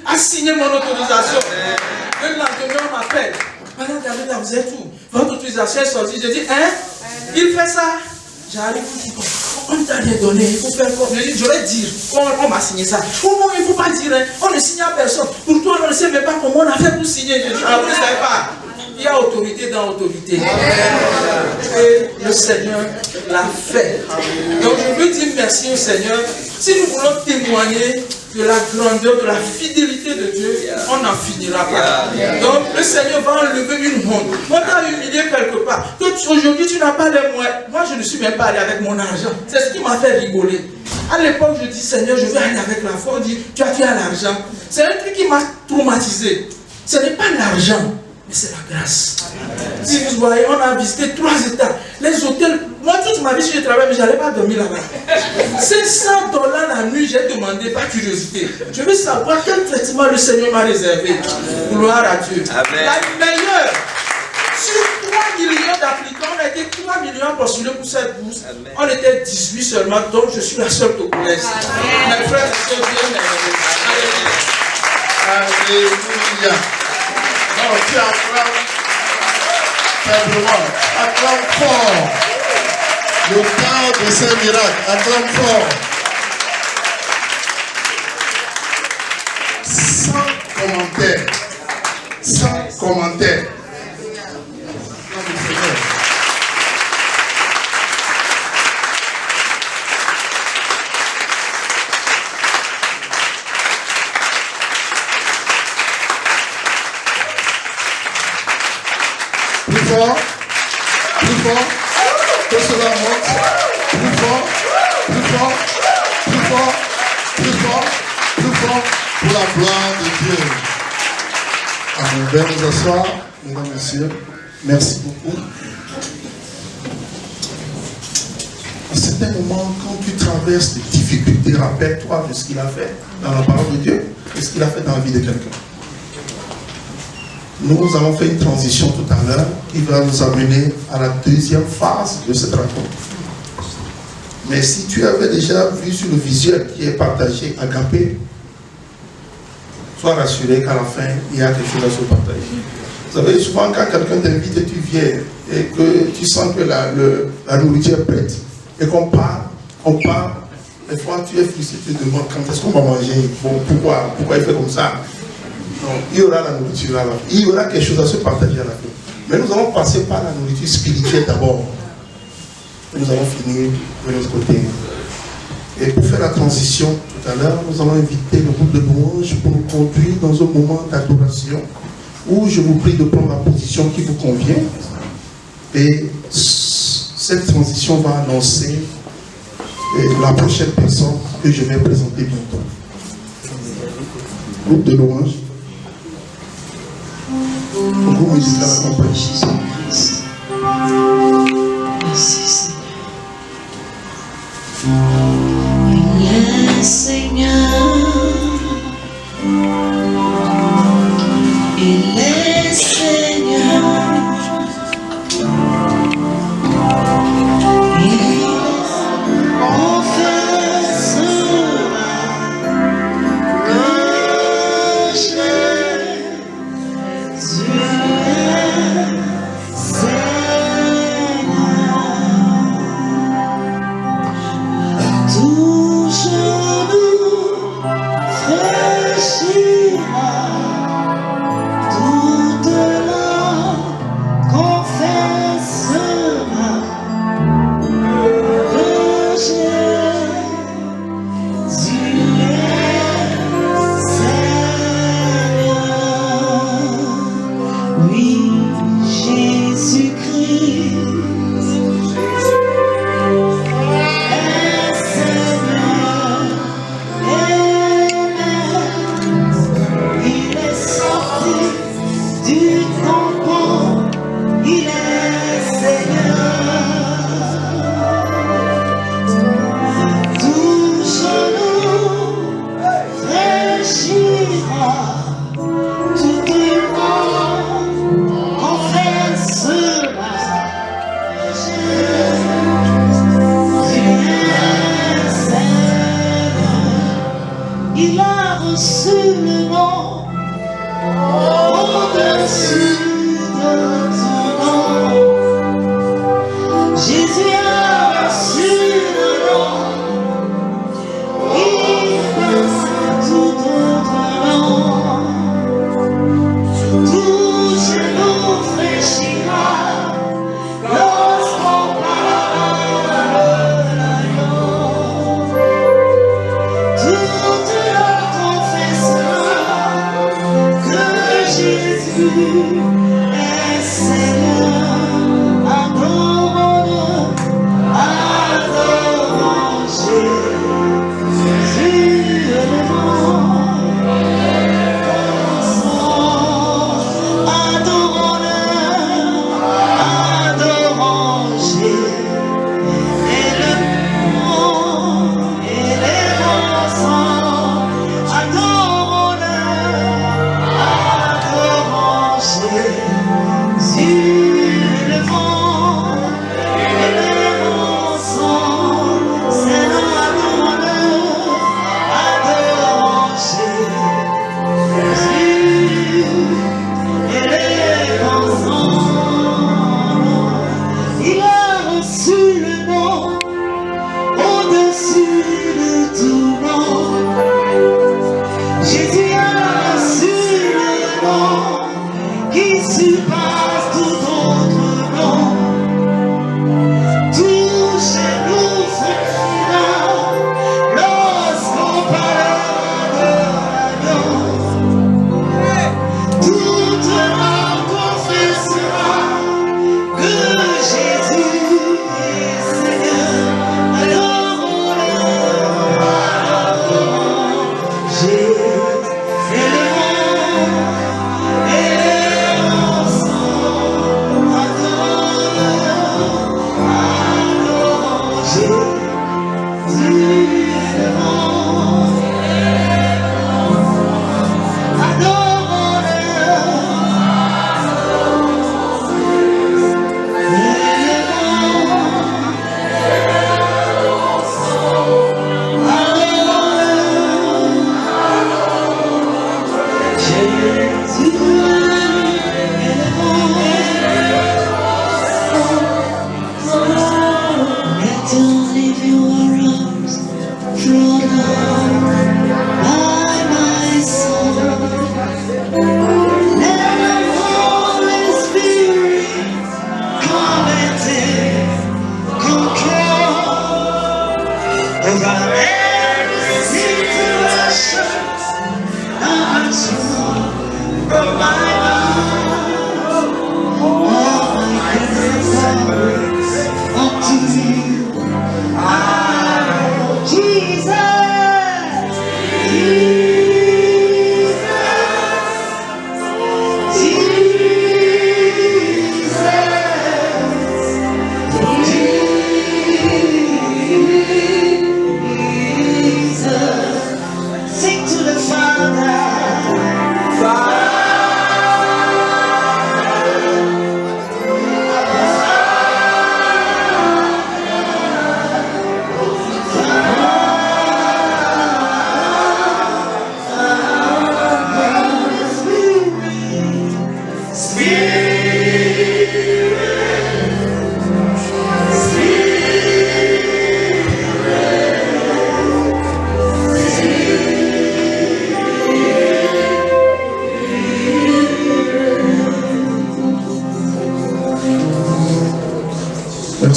à signer mon autorisation. Le lendemain, on m'appelle. Madame David, là, vous êtes où? Votre autorisation est sortie. Je dis, hein? Il fait ça. J'arrive, on ne t'a rien donné, il faut faire quoi? Je vais dire, on m'a signé ça. Oh non, il ne faut pas dire, hein. On ne signe à personne. Pour toi, on ne sait même pas comment on a fait pour signer. Je dis, ah, vous ne savez pas. Il y a autorité dans autorité. Et le Seigneur l'a fait. Donc je veux dire merci au Seigneur. Si nous voulons témoigner de la grandeur, de la fidélité de Dieu, on n'en finira pas. Donc le Seigneur va enlever une honte. On t'a humilié quelque part. Aujourd'hui tu n'as pas les moyens. Moi je ne suis même pas allé avec mon argent. C'est ce qui m'a fait rigoler. À l'époque je dis Seigneur, je vais aller avec la foi. On dit tu as l'argent. C'est un truc qui m'a traumatisé. Ce n'est pas l'argent, mais c'est la grâce. Si vous voyez, on a visité 3 États. Les hôtels, moi toute ma vie, si je travaille, mais je n'allais pas dormir là-bas. $500 la nuit, j'ai demandé par curiosité. Je veux savoir quel traitement le Seigneur m'a réservé. Gloire à Dieu. Amen. La meilleure. Sur 3 millions d'applicants, on a été 3 millions postulés pour cette bourse. Amen. On était 18 seulement, donc je suis la seule togolaise. Mes frères et sœurs, bien aimés. Alléluia. Non, tu acclames simplement. Acclame fort. Le temps de ces miracles. Acclame fort. Sans commentaire. Sans commentaire. Plus fort, que cela monte, plus fort, plus fort, plus fort, plus fort, plus fort, pour la gloire de Dieu. Amen. Veuillez nous asseoir, mesdames et messieurs. Merci beaucoup. À certains moments, quand tu traverses des difficultés, rappelle-toi de ce qu'il a fait dans la parole de Dieu et ce qu'il a fait dans la vie de quelqu'un. Nous avons fait une transition tout à l'heure qui va nous amener à la deuxième phase de cette rencontre. Mais si tu avais déjà vu sur le visuel qui est partagé, Agapé, sois rassuré qu'à la fin, il y a quelque chose à se partager. Vous savez, souvent quand quelqu'un t'invite et tu viens et que tu sens que la nourriture est prête et qu'on parle, des fois tu es frustré, tu te demandes quand est-ce qu'on va manger, bon, pourquoi il fait comme ça? Non, il y aura la nourriture là, il y aura quelque chose à se partager à la fin. Mais nous allons passer par la nourriture spirituelle d'abord. Nous allons finir de l'autre côté. Et pour faire la transition tout à l'heure, nous allons inviter le groupe de louanges pour nous conduire dans un moment d'adoration où je vous prie de prendre la position qui vous convient. Et cette transition va annoncer la prochaine personne que je vais présenter bientôt. Groupe de louanges. Le groupe musical accompagne. Merci Seigneur. Il est Seigneur. Il est confessera que Jésus est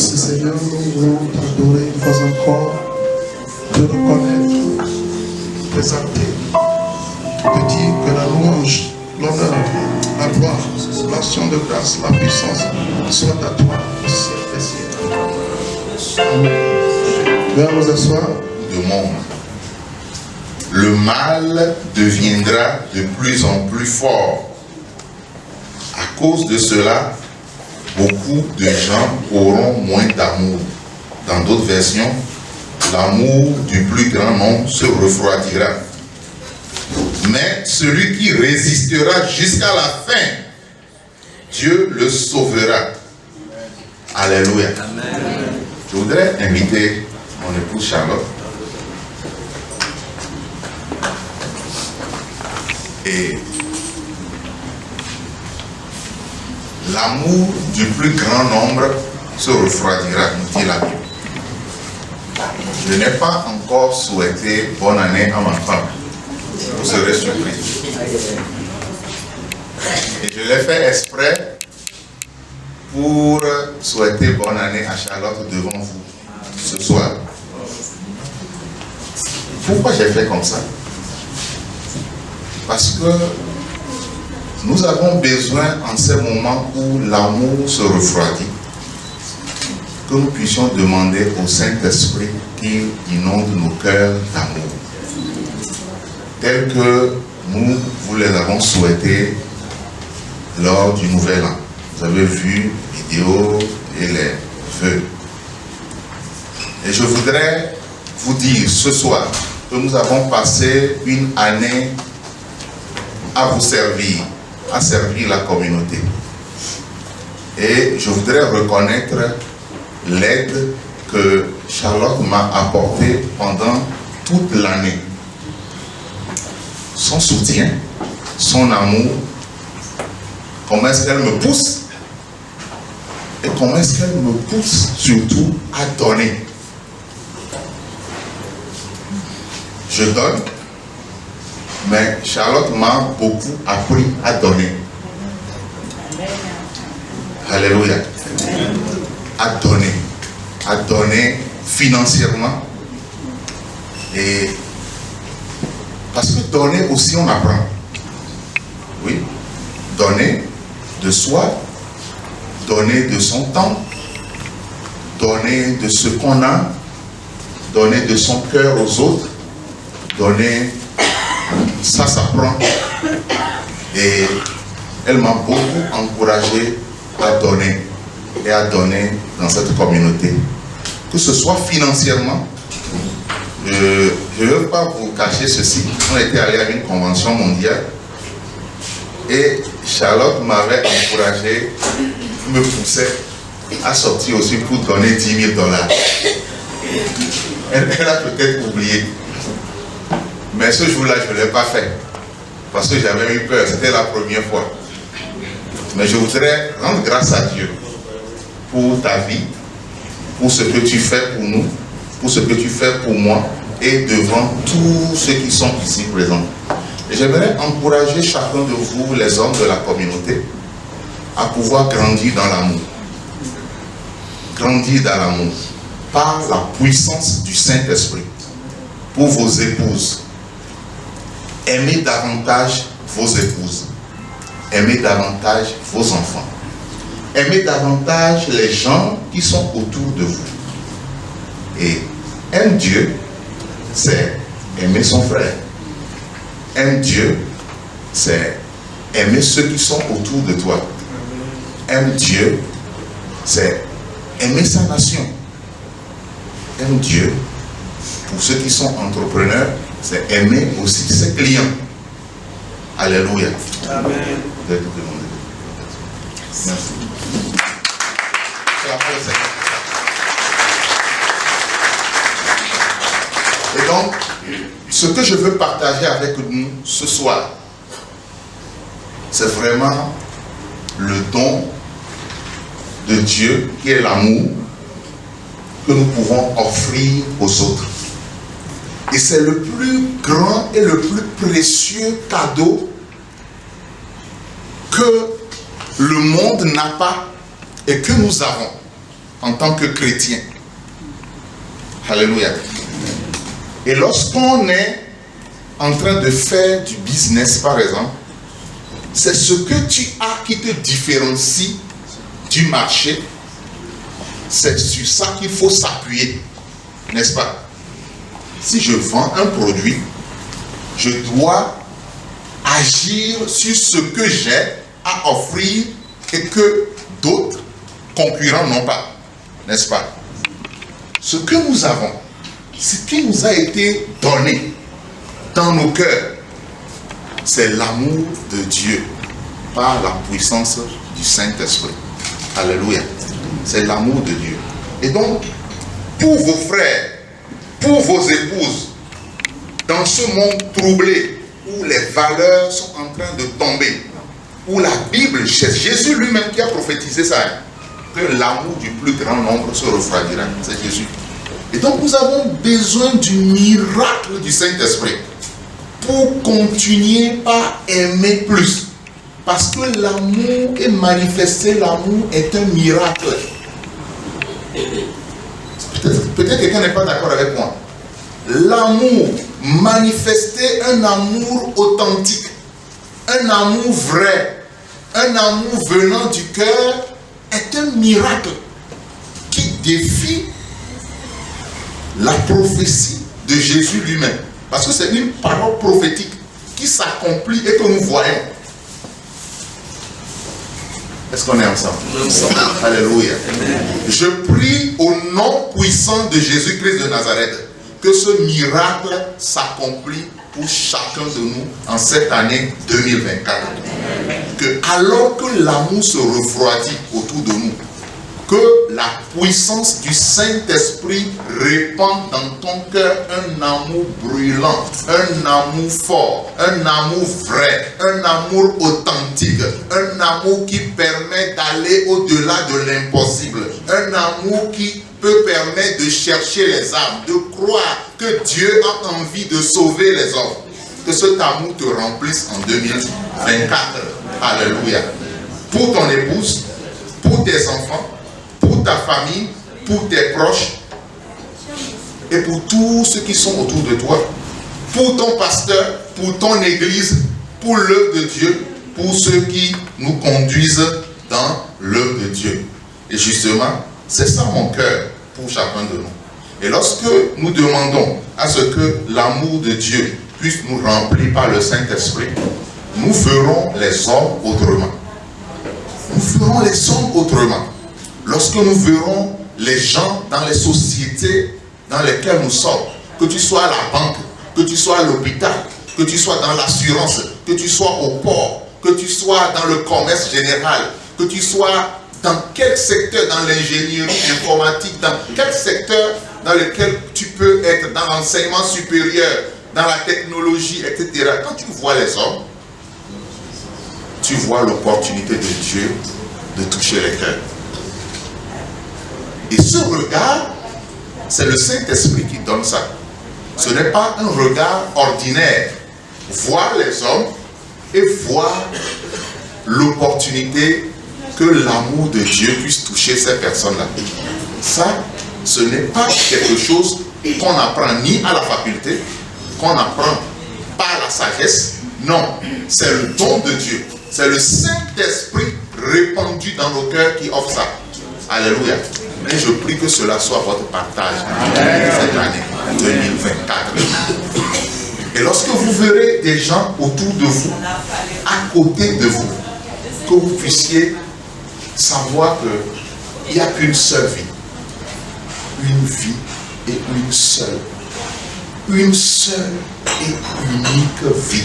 Merci Seigneur, nous voulons t'adorer une fois encore, te reconnaître, t'exalter, te dire que la louange, l'honneur, la gloire, l'action de grâce, la puissance soit à toi, au ciel des cieux. Amen. Viens nous asseoir. De monde. Le mal deviendra de plus en plus fort. À cause de cela, beaucoup de gens auront moins d'amour. Dans d'autres versions, l'amour du plus grand nombre se refroidira. Mais celui qui résistera jusqu'à la fin, Dieu le sauvera. Alléluia. Amen. Je voudrais inviter mon épouse Charlotte. Et l'amour du plus grand nombre se refroidira, nous dit la Bible. Je n'ai pas encore souhaité bonne année à ma femme. Vous serez surpris. Et je l'ai fait exprès pour souhaiter bonne année à Charlotte devant vous ce soir. Pourquoi j'ai fait comme ça? Parce que nous avons besoin en ces moments où l'amour se refroidit, que nous puissions demander au Saint-Esprit qu'il inonde nos cœurs d'amour, tels que nous vous les avons souhaités lors du Nouvel An. Vous avez vu les vidéos et les vœux. Et je voudrais vous dire ce soir que nous avons passé une année à vous servir, à servir la communauté. Et je voudrais reconnaître l'aide que Charlotte m'a apportée pendant toute l'année. Son soutien, son amour, comment est-ce qu'elle me pousse et comment est-ce qu'elle me pousse surtout à donner. Je donne, mais Charlotte m'a beaucoup appris à donner. Alléluia. À donner financièrement. Et parce que donner aussi on apprend. Oui. Donner de soi, donner de son temps, donner de ce qu'on a, donner de son cœur aux autres, donner, ça s'apprend. Et elle m'a beaucoup encouragé à donner et à donner dans cette communauté. Que ce soit financièrement, je ne veux pas vous cacher ceci. On était allé à une convention mondiale et Charlotte m'avait encouragé, me poussait à sortir aussi pour donner $10 000. Elle a peut-être oublié. Mais ce jour-là, je ne l'ai pas fait. Parce que j'avais eu peur. C'était la première fois. Mais je voudrais rendre grâce à Dieu pour ta vie, pour ce que tu fais pour nous, pour ce que tu fais pour moi et devant tous ceux qui sont ici présents. Et j'aimerais encourager chacun de vous, les hommes de la communauté, à pouvoir grandir dans l'amour. Grandir dans l'amour par la puissance du Saint-Esprit. Pour vos épouses, aimez davantage vos épouses. Aimez davantage vos enfants. Aimez davantage les gens qui sont autour de vous. Et aimer Dieu, c'est aimer son frère. Aimer Dieu, c'est aimer ceux qui sont autour de toi. Aimer Dieu, c'est aimer sa nation. Aimer Dieu, pour ceux qui sont entrepreneurs, c'est aimer aussi ses clients. Alléluia. Amen. Merci. Et donc, ce que je veux partager avec nous ce soir, c'est vraiment le don de Dieu qui est l'amour que nous pouvons offrir aux autres. Et c'est le plus grand et le plus précieux cadeau que le monde n'a pas et que nous avons. en tant que chrétien. Alléluia. Et lorsqu'on est en train de faire du business, par exemple, c'est ce que tu as qui te différencie du marché. C'est sur ça qu'il faut s'appuyer, n'est-ce pas? Si je vends un produit, je dois agir sur ce que j'ai à offrir et que d'autres concurrents n'ont pas, n'est-ce pas? Ce que nous avons, ce qui nous a été donné dans nos cœurs, c'est l'amour de Dieu par la puissance du Saint-Esprit. Alléluia. C'est l'amour de Dieu. Et donc, pour vos frères, pour vos épouses, dans ce monde troublé, où les valeurs sont en train de tomber, où la Bible, c'est Jésus lui-même qui a prophétisé ça, que l'amour du plus grand nombre se refroidira. C'est Jésus. Et donc nous avons besoin du miracle du Saint-Esprit pour continuer par aimer plus. Parce que l'amour est manifesté, l'amour est un miracle. Peut-être quelqu'un n'est pas d'accord avec moi. L'amour, manifester un amour authentique, un amour vrai, un amour venant du cœur, est un miracle qui défie la prophétie de Jésus lui-même. Parce que c'est une parole prophétique qui s'accomplit et que nous voyons. Est-ce qu'on est ensemble? Alléluia. Je prie au nom puissant de Jésus-Christ de Nazareth que ce miracle s'accomplit pour chacun de nous en cette année 2024. Que alors que l'amour se refroidit autour de nous, que la puissance du Saint-Esprit répand dans ton cœur un amour brûlant, un amour fort, un amour vrai, un amour authentique, un amour qui permet d'aller au-delà de l'impossible, un amour qui peut permettre de chercher les âmes, de croire que Dieu a envie de sauver les hommes. Que cet amour te remplisse en 2024. Alléluia. Pour ton épouse, pour tes enfants, pour ta famille, pour tes proches et pour tous ceux qui sont autour de toi, pour ton pasteur, pour ton église, pour l'œuvre de Dieu, pour ceux qui nous conduisent dans l'œuvre de Dieu. Et justement, c'est ça mon cœur pour chacun de nous. Et lorsque nous demandons à ce que l'amour de Dieu puisse nous remplir par le Saint-Esprit, nous ferons les hommes autrement. Nous ferons les hommes autrement. Lorsque nous verrons les gens dans les sociétés dans lesquelles nous sommes, que tu sois à la banque, que tu sois à l'hôpital, que tu sois dans l'assurance, que tu sois au port, que tu sois dans le commerce général, que tu sois dans quel secteur, dans l'ingénierie informatique, dans quel secteur dans lequel tu peux être, dans l'enseignement supérieur, dans la technologie, etc. Quand tu vois les hommes, tu vois l'opportunité de Dieu de toucher les cœurs. Et ce regard, c'est le Saint-Esprit qui donne ça. Ce n'est pas un regard ordinaire. Voir les hommes et voir l'opportunité que l'amour de Dieu puisse toucher ces personnes-là. Ça, ce n'est pas quelque chose qu'on apprend ni à la faculté, qu'on apprend par la sagesse. Non, c'est le don de Dieu. C'est le Saint-Esprit répandu dans nos cœurs qui offre ça. Alléluia. Et je prie que cela soit votre partage cette année 2024. Et lorsque vous verrez des gens autour de vous, à côté de vous, que vous puissiez savoir qu'il n'y a qu'une seule vie. Une vie et une seule. Une seule et unique vie.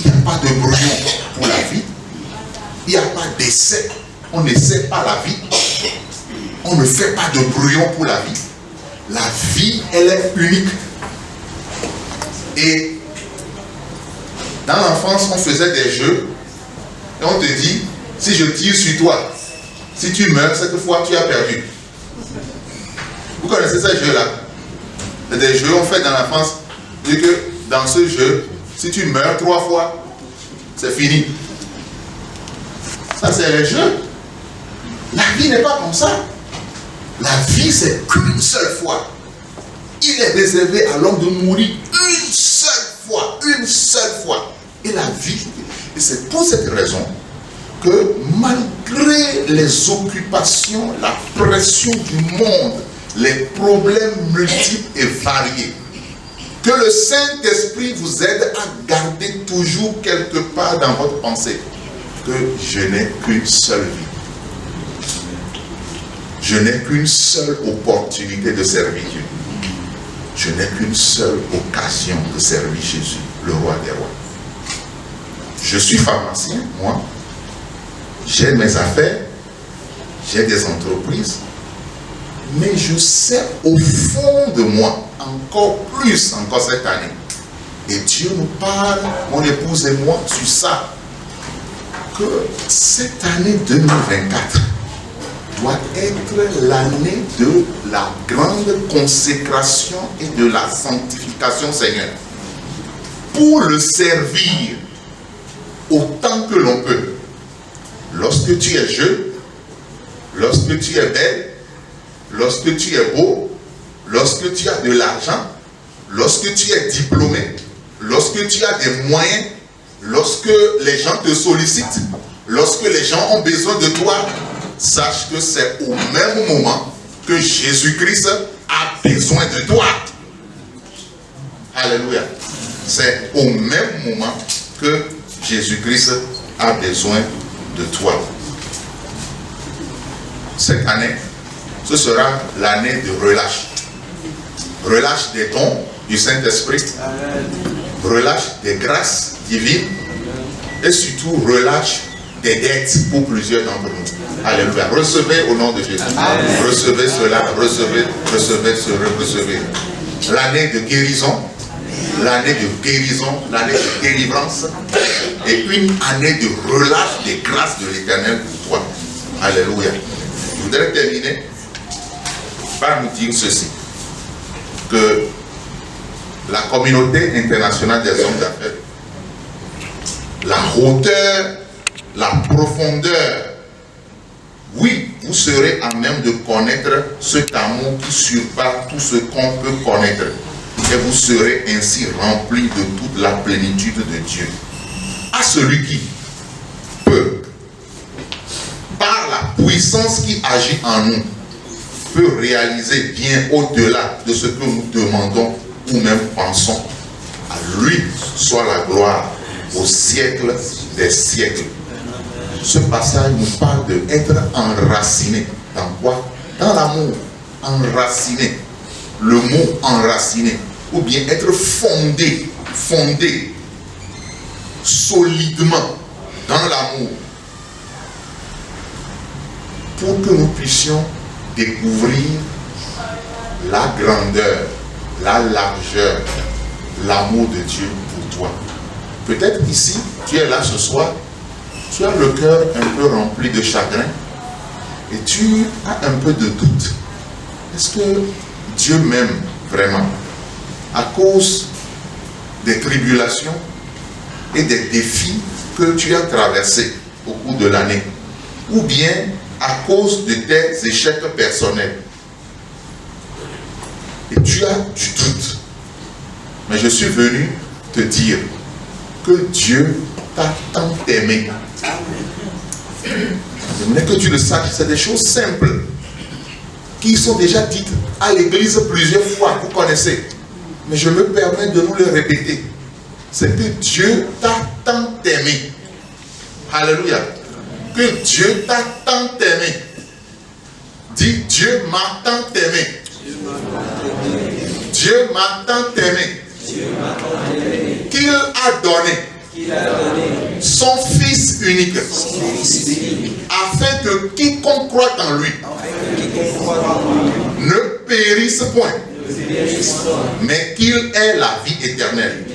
Il n'y a pas de brouillon pour la vie. Il n'y a pas d'essai. On n'essaie pas la vie. On ne fait pas de brouillon pour la vie. La vie, elle est unique. Et dans l'enfance, on faisait des jeux. Et on te dit, si je tire sur toi, si tu meurs, cette fois, tu as perdu. Vous connaissez ces jeux-là? C'est des jeux qu'on fait dans l'enfance. C'est que dans ce jeu, si tu meurs 3 fois, c'est fini. Ça, c'est les jeux. La vie n'est pas comme ça. La vie, c'est qu'une seule fois. Il est réservé à l'homme de mourir une seule fois. Une seule fois. Et la vie, et c'est pour cette raison que malgré les occupations, la pression du monde, les problèmes multiples et variés, que le Saint-Esprit vous aide à garder toujours quelque part dans votre pensée que je n'ai qu'une seule vie. Je n'ai qu'une seule opportunité de servir Dieu. Je n'ai qu'une seule occasion de servir Jésus, le roi des rois. Je suis pharmacien, moi. J'ai mes affaires, j'ai des entreprises, mais je sais au fond de moi, encore plus encore cette année, et Dieu nous parle, mon épouse et moi, sur ça, que cette année 2024 doit être l'année de la grande consécration et de la sanctification, Seigneur, pour le servir autant que l'on peut. Lorsque tu es jeune, lorsque tu es belle, lorsque tu es beau, lorsque tu as de l'argent, lorsque tu es diplômé, lorsque tu as des moyens, lorsque les gens te sollicitent, lorsque les gens ont besoin de toi, sache que c'est au même moment que Jésus-Christ a besoin de toi. Alléluia. C'est au même moment que Jésus-Christ a besoin de toi. Cette année, ce sera l'année de relâche. Relâche des dons du Saint-Esprit, relâche des grâces divines et surtout relâche des dettes pour plusieurs d'entre nous. Alléluia. Recevez au nom de Jésus. Recevez cela, recevez. L'année de guérison, l'année de délivrance et une année de relâche des grâces de l'Éternel pour toi. Alléluia. Je voudrais terminer par nous dire ceci, que la communauté internationale des hommes d'affaires, la hauteur, la profondeur, oui, vous serez à même de connaître cet amour qui surpasse tout ce qu'on peut connaître. Et vous serez ainsi remplis de toute la plénitude de Dieu. À celui qui peut, par la puissance qui agit en nous, peut réaliser bien au-delà de ce que nous demandons ou même pensons. À lui soit la gloire au siècle des siècles. Ce passage nous parle d'être enraciné. Dans quoi? Dans l'amour. Enraciné. Le mot enraciné. Ou bien être fondé. Fondé. Solidement. Dans l'amour. Pour que nous puissions découvrir la grandeur, la largeur, l'amour de Dieu pour toi. Peut-être ici, tu es là ce soir, tu as le cœur un peu rempli de chagrin et tu as un peu de doute. Est-ce que Dieu m'aime vraiment? À cause des tribulations et des défis que tu as traversés au cours de l'année, ou bien à cause de tes échecs personnels. Et tu as du doute. Mais je suis venu te dire que Dieu t'a tant aimé. J'aimerais que tu le saches, c'est des choses simples qui sont déjà dites à l'église plusieurs fois, vous connaissez. Mais je me permets de nous le répéter. C'est que Dieu t'a tant aimé. Alléluia. Que Dieu t'a tant aimé. Dis, Dieu m'a tant aimé. Dieu m'a tant aimé. Qu'il a donné son Fils unique, afin que quiconque croit en lui ne périsse point, mais qu'il ait la vie éternelle.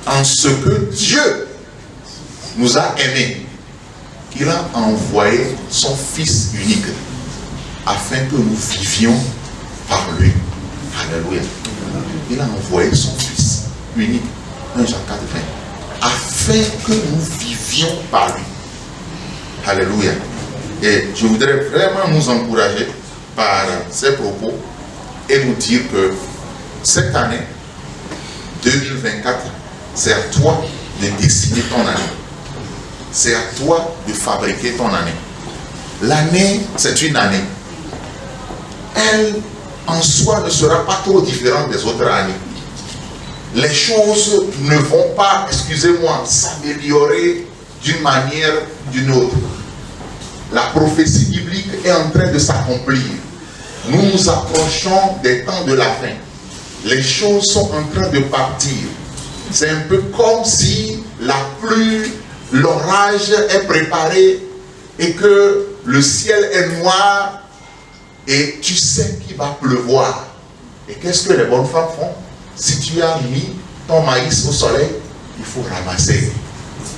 En ce que Dieu nous a aimés, qu'il a envoyé son Fils unique, afin que nous vivions par lui. Alléluia. Il a envoyé son Fils unique, 1 Jean 4, 20, afin que nous vivions par lui. Alléluia. Et je voudrais vraiment nous encourager par ces propos et nous dire que cette année 2024, c'est à toi de dessiner ton année. C'est à toi de fabriquer ton année. L'année, c'est une année. Elle, en soi, ne sera pas trop différente des autres années. Les choses ne vont pas, excusez-moi, s'améliorer d'une manière ou d'une autre. La prophétie biblique est en train de s'accomplir. Nous nous approchons des temps de la fin. Les choses sont en train de partir. C'est un peu comme si la pluie, l'orage est préparé et que le ciel est noir et tu sais qu'il va pleuvoir. Et qu'est-ce que les bonnes femmes font? Si tu as mis ton maïs au soleil, il faut ramasser.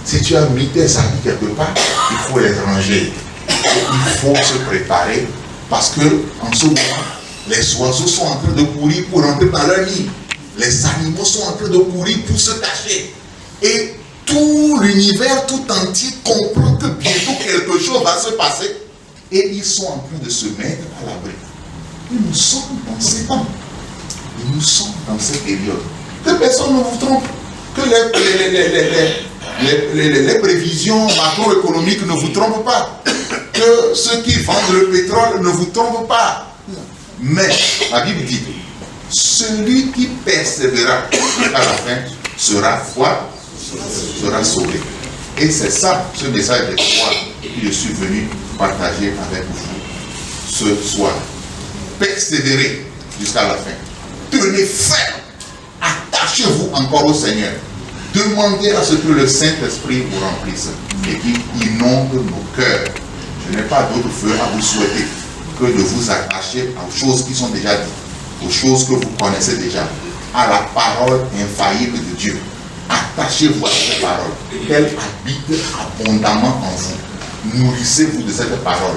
Si tu as mis tes habits quelque part, il faut les ranger. Il faut se préparer parce que en ce moment, les oiseaux sont en train de courir pour entrer dans leur nid. Les animaux sont en train de courir pour se cacher. Et tout l'univers tout entier comprend que bientôt quelque chose va se passer. Et ils sont en train de se mettre à l'abri. Et nous sommes dans ces temps. Et nous sommes dans cette période. Que personne ne vous trompe. Que les prévisions macroéconomiques ne vous trompent pas. Que ceux qui vendent le pétrole ne vous trompent pas. Mais la Bible dit, celui qui persévérera à la fin sera sauvé. Et c'est ça, ce message de foi que je suis venu partager avec vous ce soir. Persévérez jusqu'à la fin. Tenez ferme. Attachez-vous encore au Seigneur. Demandez à ce que le Saint-Esprit vous remplisse et qu'il inonde nos cœurs. Je n'ai pas d'autre feu à vous souhaiter que de vous attacher aux choses qui sont déjà dites, aux choses que vous connaissez déjà, à la parole infaillible de Dieu. Attachez-vous à cette parole, qu'elle habite abondamment en vous. Nourrissez-vous de cette parole,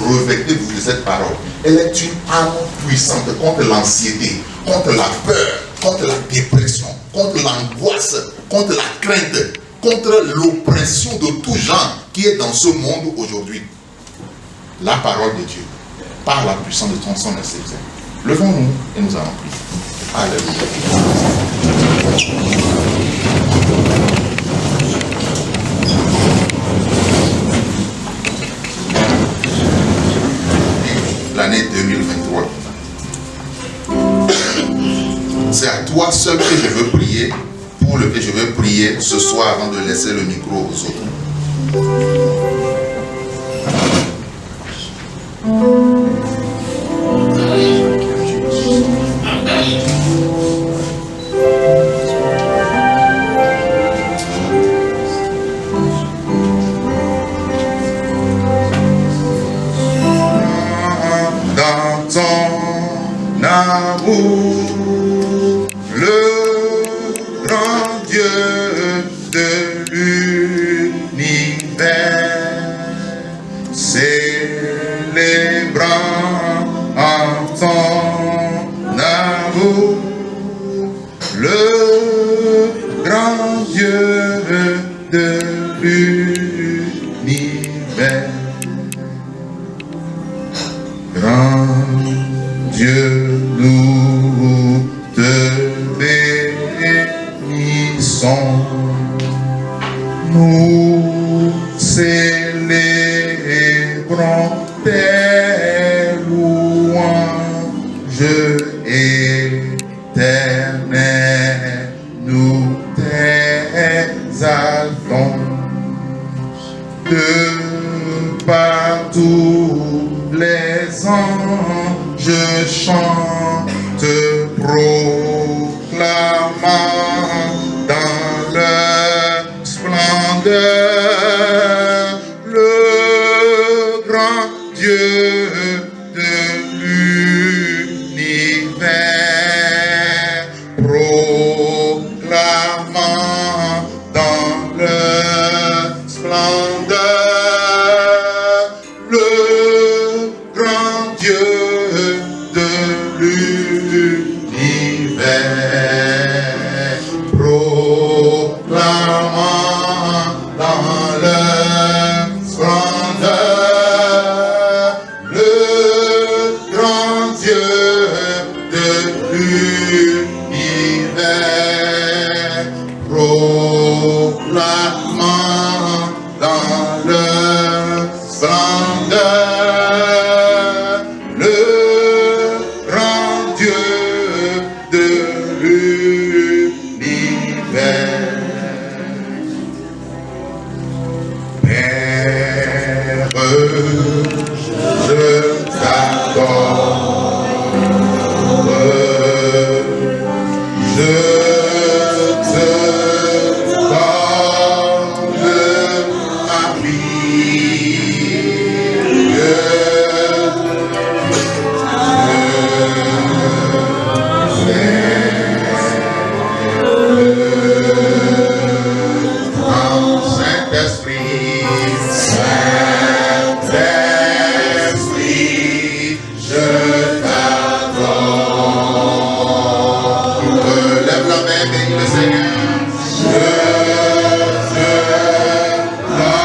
revêtez-vous de cette parole. Elle est une arme puissante contre l'anxiété, contre la peur, contre la dépression, contre l'angoisse, contre la crainte, contre l'oppression de tout genre qui est dans ce monde aujourd'hui. La parole de Dieu, par la puissance de son Esprit. Levons-nous et nous allons prier. Alléluia. L'année 2023. C'est à toi seul que je veux prier, pour lequel je veux prier ce soir avant de laisser le micro aux autres. Dans ton amour, le grand Dieu de l'univers, célébrant en ton amour, le grand Dieu de l'univers. Grand Dieu, nous te bénissons, nous célébrons tes louanges éternelles, nous t'exaltons de partout. Les anges chantent, proclamant dans leur splendeur le grand Dieu de l'univers, proclamant dans leur splendeur le grand Dieu de l'univers, proclamant dans leur splendeur grandeur, le grand Dieu de l'univers. Père, je t'adore, je te donne ma Saint-Esprit, je t'adore. Lève la main, bénis le Seigneur. Je te donne ma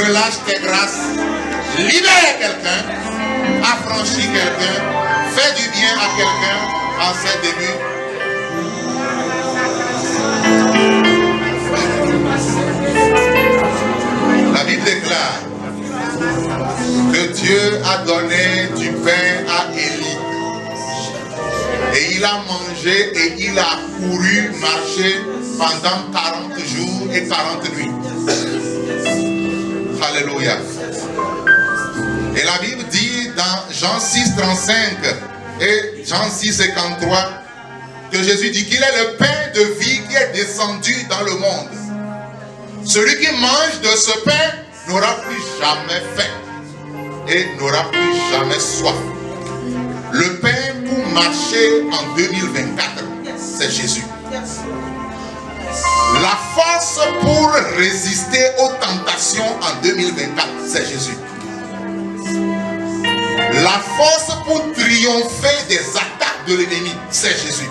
relâche tes grâces, libère quelqu'un, affranchis quelqu'un, fais du bien à quelqu'un en ce début. La Bible déclare que Dieu a donné du pain à Élie. Et il a mangé et il a couru, marché pendant 40 jours et 40 nuits. Alléluia. Et la Bible dit dans Jean 6, 35 et Jean 6, 53 que Jésus dit qu'il est le pain de vie qui est descendu dans le monde. Celui qui mange de ce pain n'aura plus jamais faim et n'aura plus jamais soif. Le pain pour marcher en 2024, c'est Jésus. La force pour résister aux tentations en 2024, c'est Jésus. La force pour triompher des attaques de l'ennemi, c'est Jésus.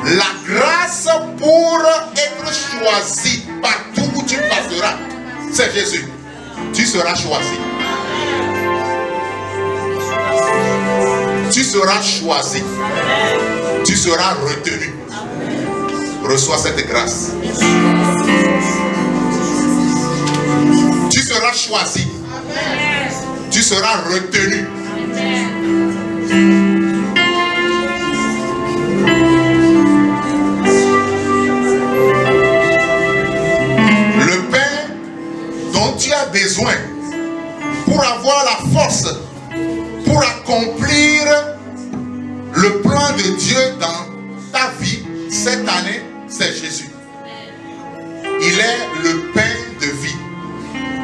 La grâce pour être choisi partout où tu passeras, c'est Jésus. Tu seras choisi. Tu seras choisi. Tu seras retenu. Reçois cette grâce. Tu seras choisi. Tu seras retenu. Le pain dont tu as besoin pour avoir la force, pour accomplir le plan de Dieu dans ta vie cette année, c'est Jésus. Il est le pain de vie.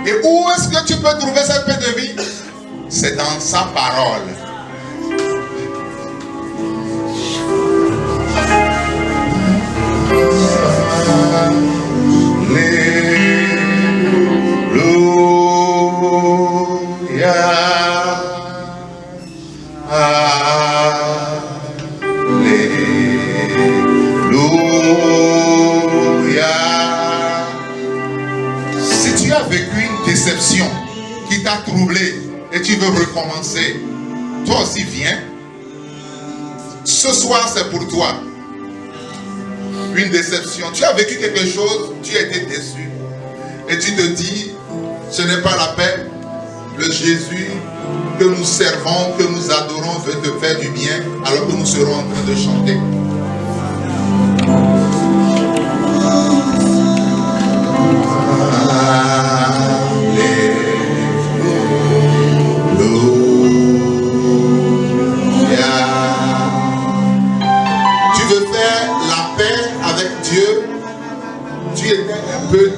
Et où est-ce que tu peux trouver cette paix de vie? C'est dans sa parole. Qui t'a troublé et tu veux recommencer, toi aussi viens. Ce soir c'est pour toi. Une déception. Tu as vécu quelque chose, tu as été déçu. Et tu te dis, ce n'est pas la peine. Le Jésus que nous servons, que nous adorons veut te faire du bien alors que nous serons en train de chanter.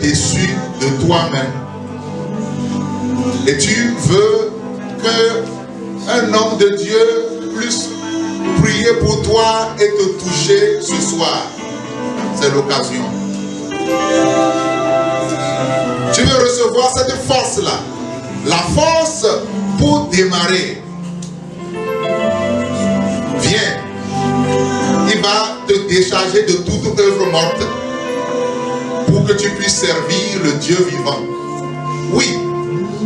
Déçu de toi-même et tu veux qu'un homme de Dieu puisse prier pour toi et te toucher ce soir, c'est l'occasion. Tu veux recevoir cette force-là, la force pour démarrer. Viens, il va te décharger de toute œuvre morte pour que tu puisses servir le Dieu vivant. Oui,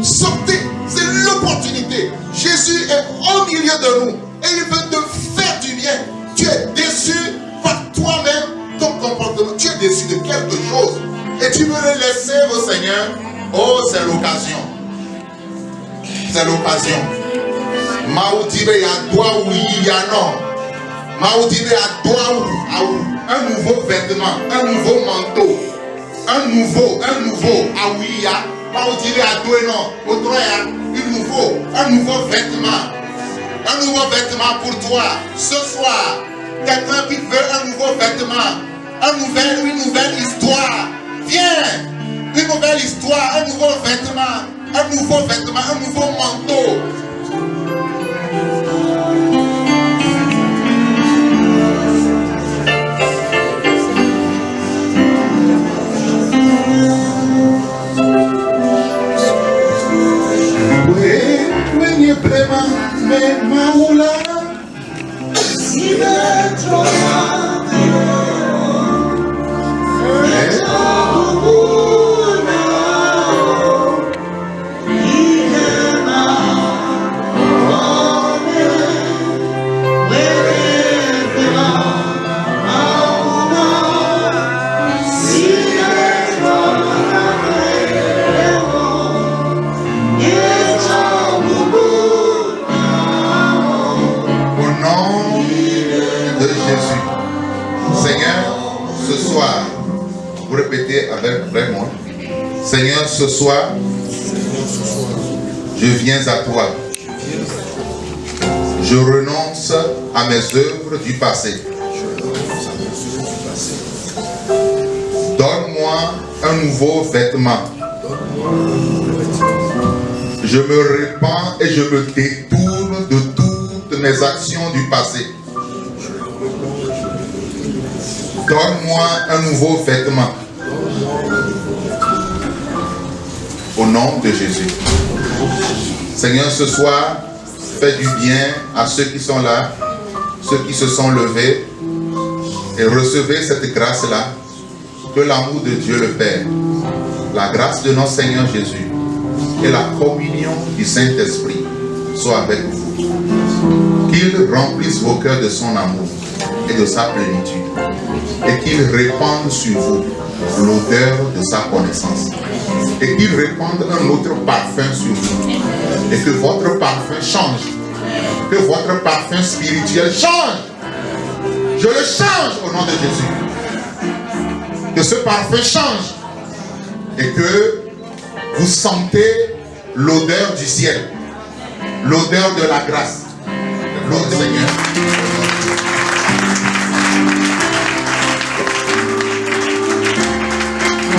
sortez, c'est l'opportunité. Jésus est au milieu de nous et il veut te faire du bien. Tu es déçu par toi-même, ton comportement. Tu es déçu de quelque chose et tu veux le laisser au Seigneur. Oh, c'est l'occasion. C'est l'occasion. Maudire ya doa oui ya non. Maudire ya doa ou. Un nouveau vêtement, un nouveau manteau. Un nouveau, aouïa, pas au dire à toi non, au droit, un nouveau vêtement pour toi. Ce soir, quelqu'un qui veut un nouveau vêtement, une nouvelle histoire, viens, une nouvelle histoire, un nouveau vêtement, un nouveau manteau. Seigneur, ce soir, je viens à toi. Je renonce à mes œuvres du passé. Donne-moi un nouveau vêtement. Je me répands et je me détourne de toutes mes actions du passé. Donne-moi un nouveau vêtement. Au nom de Jésus. Seigneur, ce soir, fais du bien à ceux qui sont là, ceux qui se sont levés, et recevez cette grâce-là, que l'amour de Dieu le Père, la grâce de notre Seigneur Jésus et la communion du Saint-Esprit soient avec vous. Qu'il remplisse vos cœurs de son amour et de sa plénitude, et qu'il répande sur vous l'odeur de sa connaissance. Et qu'il répande un autre parfum sur vous. Et que votre parfum change. Que votre parfum spirituel change. Je le change au nom de Jésus. Que ce parfum change. Et que vous sentez l'odeur du ciel, l'odeur de la grâce, l'odeur du Seigneur.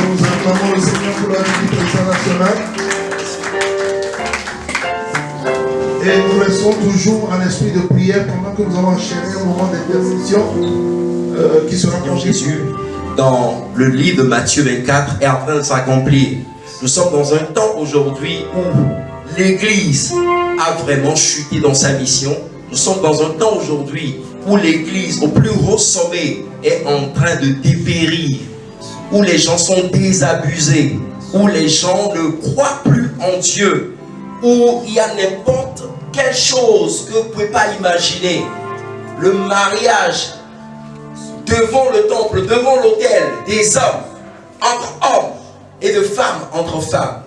Nous acclamons le Seigneur pour la vie du président national. Et nous restons toujours en esprit de prière pendant que nous allons enchaîner un moment d'intercession qui sera Seigneur Jésus, dans le livre de Matthieu 24 est en train de s'accomplir. Nous sommes dans un temps aujourd'hui où l'Église a vraiment chuté dans sa mission. Nous sommes dans un temps aujourd'hui où l'Église, au plus haut sommet, est en train de dépérir, où les gens sont désabusés, où les gens ne croient plus en Dieu, où il y a n'importe quelle chose que vous ne pouvez pas imaginer. Le mariage devant le temple, devant l'autel, des hommes entre hommes et de femmes entre femmes.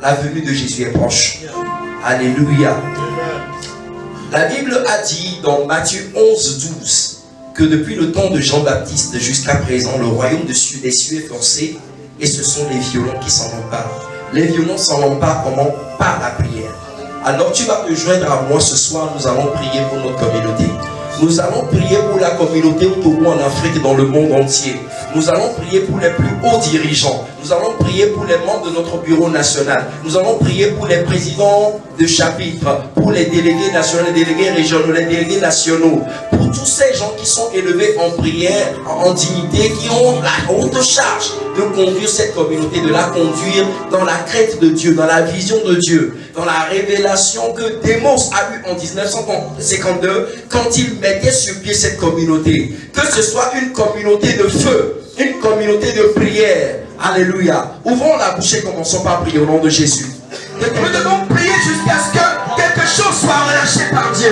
La venue de Jésus est proche. Alléluia. La Bible a dit dans Matthieu 11, 12 que depuis le temps de Jean-Baptiste jusqu'à présent, le royaume des cieux est forcé et ce sont les violents qui s'en emparent. Les violents s'en emparent comment? Par la prière. Alors tu vas te joindre à moi ce soir, nous allons prier pour notre communauté. Nous allons prier pour la communauté au Togo, en Afrique et dans le monde entier. Nous allons prier pour les plus hauts dirigeants. Nous allons prier pour les membres de notre bureau national. Nous allons prier pour les présidents de chapitre, pour les délégués nationaux, les délégués régionaux, les délégués nationaux, pour tous ces gens qui sont élevés en prière, en dignité, qui ont la haute charge de conduire cette communauté, de la conduire dans la crainte de Dieu, dans la vision de Dieu, dans la révélation que Démos a eue en 1952 quand il mettait sur pied cette communauté. Que ce soit une communauté de feu, une communauté de prière. Alléluia. Ouvrons la bouche et commençons par prier au nom de Jésus. Nous devons prier jusqu'à ce que quelque chose soit relâché par Dieu.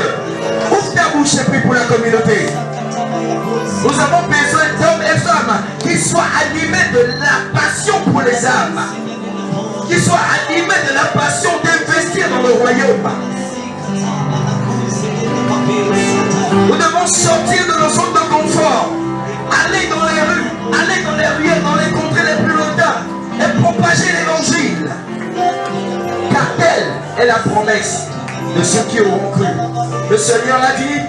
Ouvre ta bouche et prie pour la communauté. Nous avons besoin d'hommes et femmes qui soient animés de la passion pour les âmes, qui soient animés de la passion d'investir dans le royaume. Nous devons sortir de nos zones de confort, aller dans les rues, aller dans les ruelles, dans les contrées les plus lointaines et propager l'évangile. Car telle est la promesse de ceux qui auront cru. Le Seigneur l'a dit,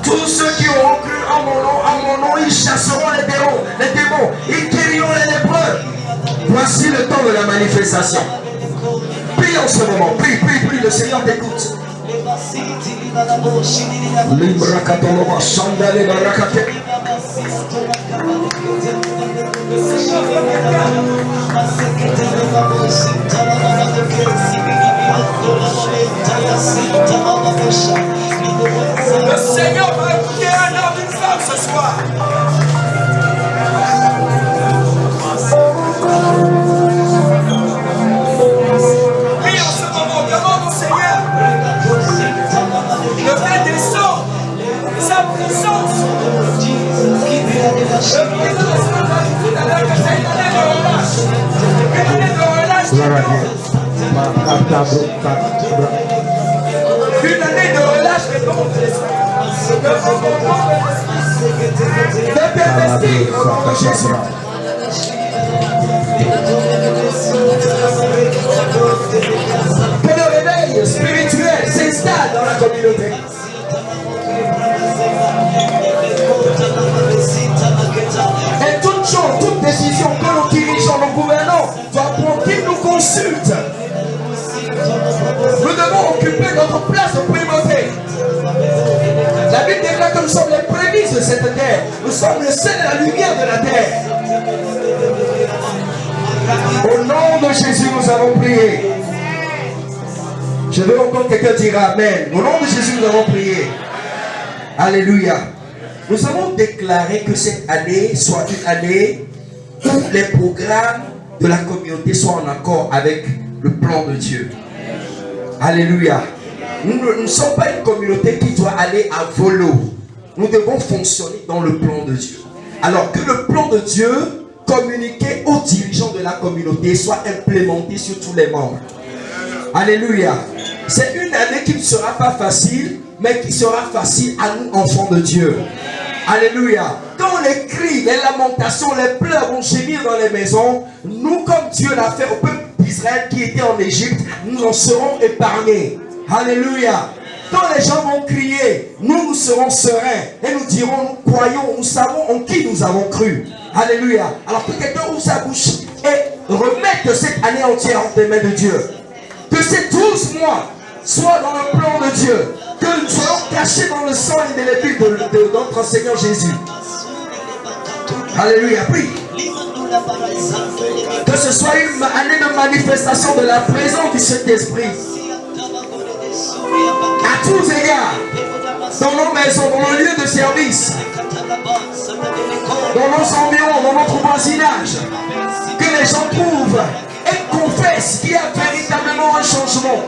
tous ceux qui auront cru en mon nom, ils chasseront les démons, ils guériront les lépreux. Voici le temps de la manifestation. Prie en ce moment, prie, le Seigneur t'écoute. Le Seigneur va écouter un homme, une femme ce soir. Oui, en ce moment, demande au Seigneur de faire descendre sa puissance. Une année de relâche. Une année de relâche de dons. De t'investir au nom de Jésus. Que le réveil spirituel s'installe dans la communauté. Et toute chose, toute décision que nous dirigeons, nous gouvernons, doit prendre qu'il nous consulte. Nous devons occuper notre place de primauté. La Bible déclare que nous sommes les prémices de cette terre. Nous sommes le sel et la lumière de la terre. Au nom de Jésus, nous allons prier. Je veux encore quelqu'un dire Amen. Au nom de Jésus, nous allons prier. Alléluia. Nous avons déclaré que cette année soit une année où les programmes de la communauté soient en accord avec le plan de Dieu. Alléluia. Nous ne sommes pas une communauté qui doit aller à volo. Nous devons fonctionner dans le plan de Dieu. Alors que le plan de Dieu communiqué aux dirigeants de la communauté soit implémenté sur tous les membres. Alléluia. C'est une année qui ne sera pas facile, mais qui sera facile à nous, enfants de Dieu. Alléluia. Quand les cris, les lamentations, les pleurs vont gémir dans les maisons, nous, comme Dieu l'a fait, on peut d'Israël qui étaient en Égypte, nous en serons épargnés. Alléluia. Quand les gens vont crier, nous serons sereins et nous dirons, nous croyons, nous savons en qui nous avons cru. Alléluia. Alors que quelqu'un ouvre sa bouche et remette cette année entière entre les mains de Dieu. Que ces 12 mois soient dans le plan de Dieu. Que nous soyons cachés dans le sang indélébile de notre Seigneur Jésus. Alléluia. Prie. Que ce soit une année de manifestation de la présence du Saint-Esprit. À tous égards. Dans nos maisons, dans nos lieux de service. Dans nos environs, dans notre voisinage. Que les gens trouvent et confessent qu'il y a véritablement un changement.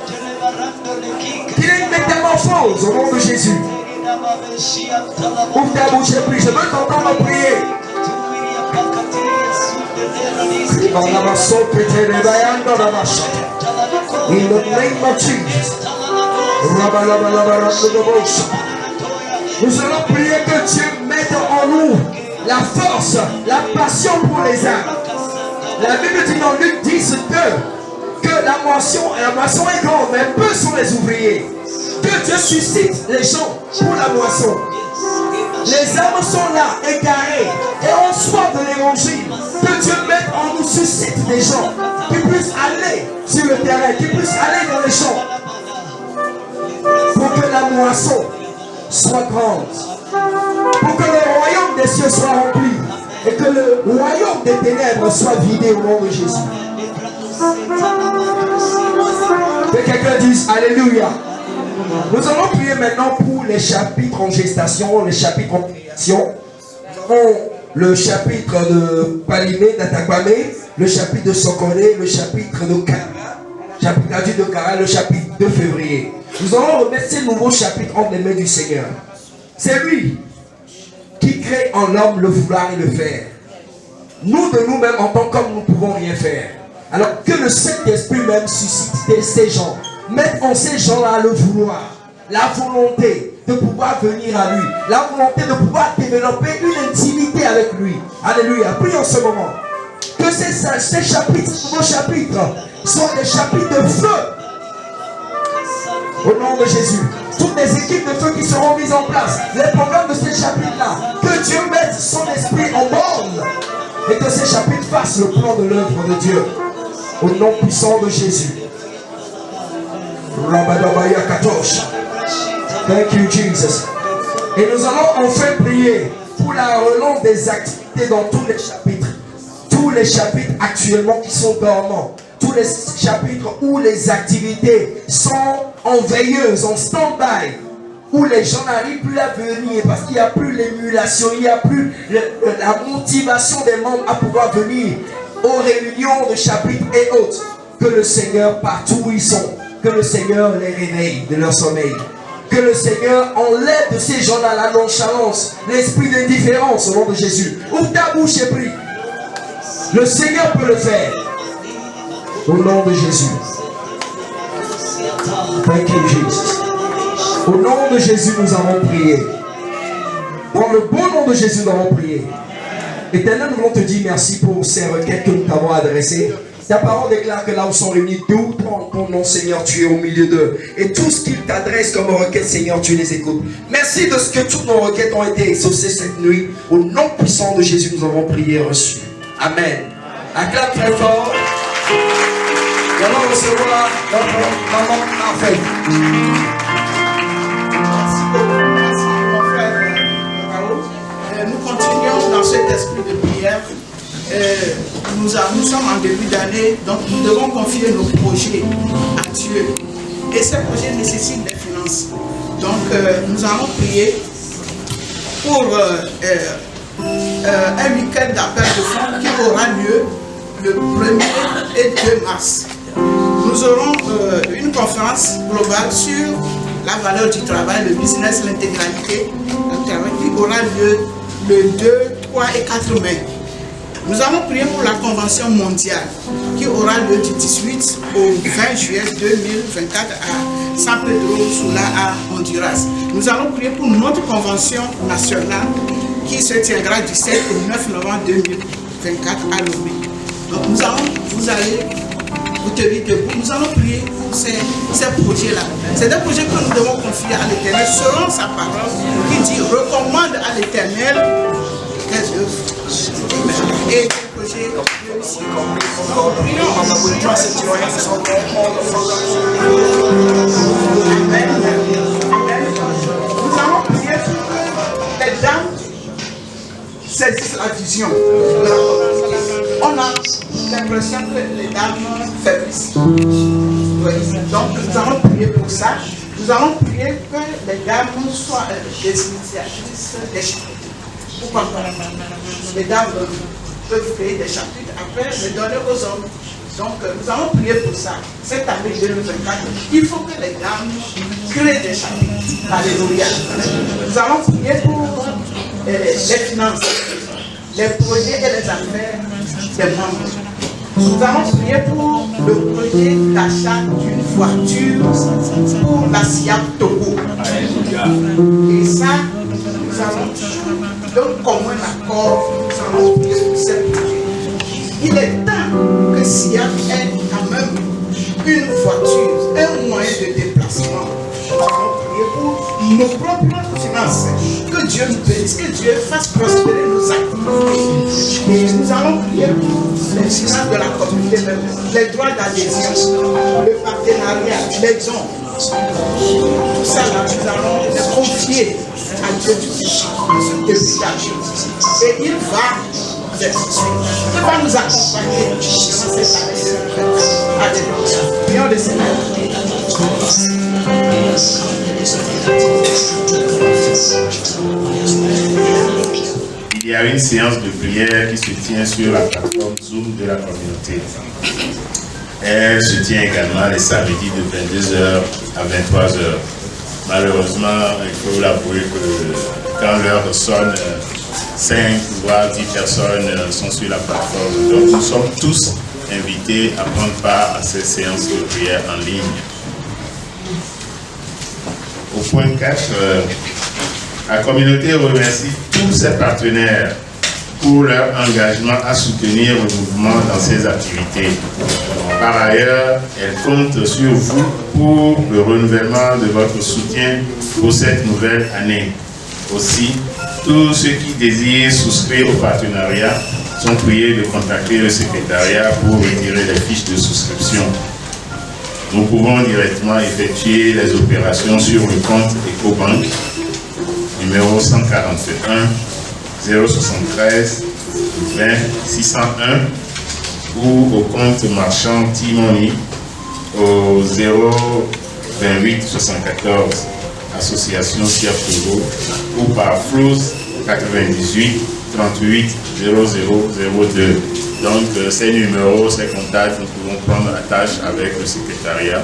Qu'il y a une métamorphose au nom de Jésus. Ouvre ta bouche et prie. Je veux t'entendre prier. In the name of Jesus. Nous allons prier que Dieu mette en nous la force, la passion pour les âmes. La Bible dit dans Luc 10, 2 que la moisson est grande, mais peu sont les ouvriers. Que Dieu suscite les gens pour la moisson. Les âmes sont là, égarées, et on soif de l'évangile. Que Dieu mette en nous, suscite des gens qui puissent aller sur le terrain, qui puissent aller dans les champs. Pour que la moisson soit grande. Pour que le royaume des cieux soit rempli. Et que le royaume des ténèbres soit vidé au nom de Jésus. Que quelqu'un dise Alléluia. Nous allons prier maintenant pour les chapitres en gestation, les chapitres en création. Le chapitre de Palimé, d'Atakwame, le chapitre de Sokone, le chapitre de Kara, chapitre de Kara, le chapitre de février. Nous allons remettre ces nouveaux chapitres entre les mains du Seigneur. C'est lui qui crée en l'homme le vouloir et le faire. Nous de nous-mêmes, en tant qu'hommes, nous ne pouvons rien faire. Alors que le Saint-Esprit même suscite ces gens. Mette en ces gens-là le vouloir, la volonté de pouvoir venir à lui, la volonté de pouvoir développer une intimité avec lui. Alléluia. Prie en ce moment. Que ces chapitres, ces nouveaux chapitres, soient des chapitres de feu. Au nom de Jésus. Toutes les équipes de feu qui seront mises en place, les programmes de ces chapitres-là, que Dieu mette son esprit en borne et que ces chapitres fassent le plan de l'œuvre de Dieu. Au nom puissant de Jésus. Thank you, Jesus. Et nous allons enfin prier pour la relance des activités dans tous les chapitres. Tous les chapitres actuellement qui sont dormants. Tous les chapitres où les activités sont en veilleuse, en stand-by. Où les gens n'arrivent plus à venir parce qu'il n'y a plus l'émulation, il n'y a plus la motivation des membres à pouvoir venir aux réunions de chapitres et autres. Que le Seigneur, partout où ils sont, que le Seigneur les réveille de leur sommeil. Que le Seigneur enlève de ces gens-là la nonchalance, l'esprit d'indifférence au nom de Jésus. Ouvre ta bouche et prie. Le Seigneur peut le faire. Au nom de Jésus. Thank you, Jesus. Au nom de Jésus, nous avons prié. Dans le beau nom de Jésus, nous avons prié. Éternel, nous voulons te dire merci pour ces requêtes que nous t'avons adressées. Ta parole déclare que là où sont réunis 2 ou 3 ton nom, Seigneur, tu es au milieu d'eux. Et tout ce qu'ils t'adressent comme requête, Seigneur, tu les écoutes. Merci de ce que toutes nos requêtes ont été exaucées cette nuit. Au nom puissant de Jésus, nous avons prié et reçu. Amen. Acclame très fort. Nous allons recevoir notre maman parfaite. Merci mon frère Raoul. Nous continuons dans cet esprit de prière. Nous sommes en début d'année, donc nous devons confier nos projets à Dieu. Et ces projets nécessitent des finances. Donc nous allons prier pour un week-end d'appel de fonds qui aura lieu le 1er et 2 mars. Nous aurons une conférence globale sur la valeur du travail, le business, l'intégralité, qui aura lieu le 2, 3 et 4 mai. Nous allons prier pour la convention mondiale qui aura lieu du 18 au 20 juillet 2024 à San Pedro Sula à Honduras. Nous allons prier pour notre convention nationale qui se tiendra du 7 au 9 novembre 2024 à Lomé. Donc vous allez vous tenir debout. Nous allons prier pour ces projets-là. C'est des projets que nous devons confier à l'Éternel selon sa parole qui dit recommande à l'Éternel tes œuvres. Et les projets réussis. Amen. Nous allons prier pour que les dames saisissent la vision. On a l'impression que les dames faiblissent. Donc nous allons prier pour ça. Nous allons prier que les dames soient des initiatrices des chapitres. Pourquoi pas? Les dames peuvent créer des chapitres, après les donner aux hommes. Donc nous allons prier pour ça. Cette année 2024, il faut que les dames créent des chapitres. Alléluia. Nous allons prier pour les finances, les projets et les affaires des membres. Nous allons prier pour le projet d'achat d'une voiture pour la SIAP Togo. Et ça, nous allons, donc comme un accord, nous allons prier pour ce projet. Il est temps que SIAP ait quand même une voiture, un moyen de déplacement. Nous allons prier pour nos propres finances. Que Dieu nous bénisse, que Dieu fasse prospérer nos activités. Et nous allons prier pour les finances de la communauté, les droits d'adhésion, le partenariat, les dons. Tout ça, là, nous allons les confier à Dieu tout de suite. Et il va nous accompagner dans cette année. Alléluia. Prions le Seigneur. Il y a une séance de prière qui se tient sur la plateforme Zoom de la communauté. Elle se tient également les samedis de 22h à 23h. Malheureusement, il faut l'avouer que quand l'heure sonne, 5 voire 10 personnes sont sur la plateforme. Donc nous sommes tous invités à prendre part à ces séances de prière en ligne. Au point 4, la communauté remercie tous ses partenaires pour leur engagement à soutenir le mouvement dans ses activités. Par ailleurs, elle compte sur vous pour le renouvellement de votre soutien pour cette nouvelle année. Aussi, tous ceux qui désirent souscrire au partenariat sont priés de contacter le secrétariat pour retirer les fiches de souscription. Nous pouvons directement effectuer les opérations sur le compte EcoBank numéro 141 073 20 601 ou au compte marchand T-Money au 028 74 Association SIAP Togo ou par Flows 98 38 0002. Donc ces numéros, ces contacts, nous pouvons prendre la tâche avec le secrétariat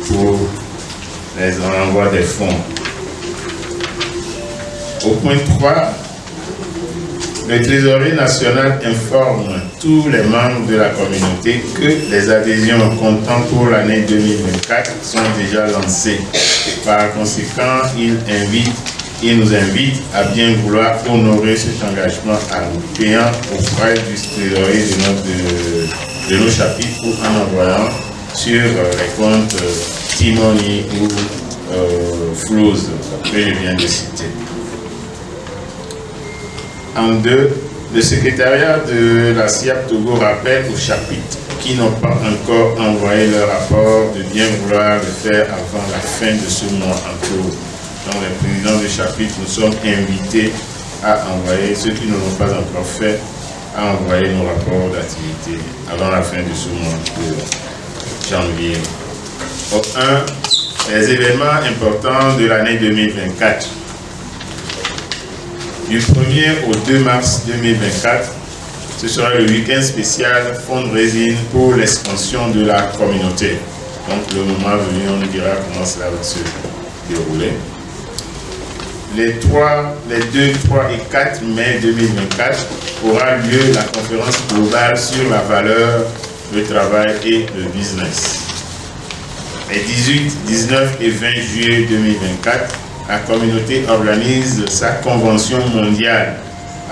pour les envois des fonds. Au point 3, le Trésorier national informe tous les membres de la communauté que les adhésions comptant pour l'année 2024 sont déjà lancées. Par conséquent, il nous invite à bien vouloir honorer cet engagement en payant aux frais du trésorier de nos chapitres ou en envoyant sur les comptes T-Money ou Flows que je viens de citer. En 2, le secrétariat de la SIAP Togo rappelle aux chapitres qui n'ont pas encore envoyé leur rapport de bien vouloir le faire avant la fin de ce mois en cours. Donc les présidents du chapitre, nous sommes invités à envoyer, ceux qui ne l'ont pas encore fait, à envoyer nos rapports d'activité avant la fin de ce mois de janvier. Au 1, les événements importants de l'année 2024. Du 1er au 2 mars 2024, ce sera le week-end spécial fundraising pour l'expansion de la communauté. Donc le moment venu, on nous dira comment cela va se dérouler. Les 2, 3 et 4 mai 2024 aura lieu la conférence globale sur la valeur, le travail et le business. Les 18, 19 et 20 juillet 2024, la communauté organise sa convention mondiale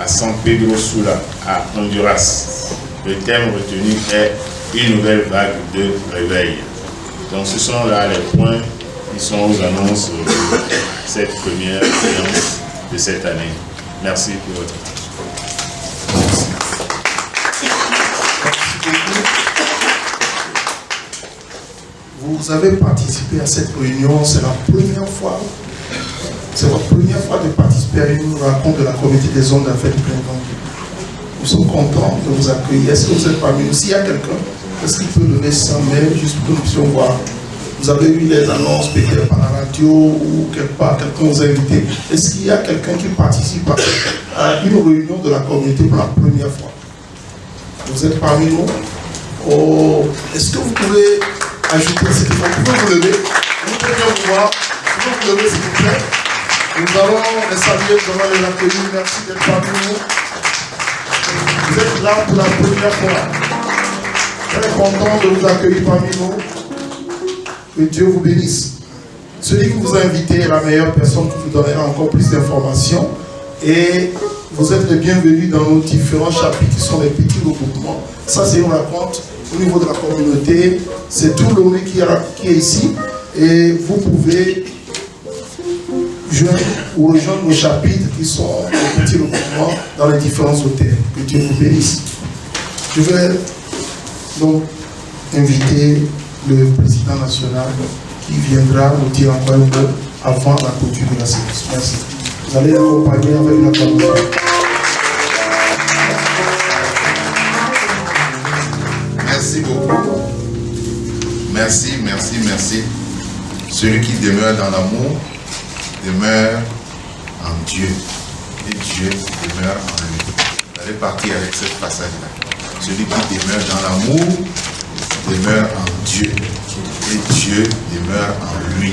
à San Pedro Sula, à Honduras. Le thème retenu est une nouvelle vague de réveil. Donc ce sont là les points qui sont aux annonces de cette première séance de cette année. Merci pour votre attention. Vous avez participé à cette réunion, c'est la première fois. C'est votre première fois de participer à une rencontre de la communauté des hommes d'affaires du plein vent. Nous sommes contents de vous accueillir. Est-ce que vous êtes parmi nous? S'il y a quelqu'un, est-ce qu'il peut lever sa main juste pour que nous puissions voir? Vous avez eu les annonces peut-être par la radio ou quelque part, quelqu'un vous a invité. Est-ce qu'il y a quelqu'un qui participe à une réunion de la communauté pour la première fois? Vous êtes parmi nous? Oh, est-ce que vous pouvez ajouter ce qu'il faut? Vous pouvez vous lever? Vous pouvez bien vous voir? Vous pouvez vous lever s'il vous plaît? Nous allons les saluer, nous allons les accueillir. Merci d'être parmi nous. Vous êtes là pour la première fois. Très content de vous accueillir parmi nous. Que Dieu vous bénisse. Celui qui vous a invité est la meilleure personne qui vous donnera encore plus d'informations. Et vous êtes les bienvenus dans nos différents chapitres qui sont les petits regroupements. Ça, c'est une rencontre au niveau de la communauté. C'est tout le monde qui est ici. Et vous pouvez joindre ou rejoindre nos chapitres qui sont les petits regroupements dans les différents hôtels. Que Dieu vous bénisse. Je vais donc inviter le président national qui viendra nous dire encore un mot avant la clôture de la séance. Merci. Vous allez l'accompagner avec la parole. Merci beaucoup. Merci, merci, merci. Celui qui demeure dans l'amour demeure en Dieu. Et Dieu demeure en lui. Vous allez partir avec ce passage-là. Celui qui demeure dans l'amour demeure en Dieu. Et Dieu demeure en lui.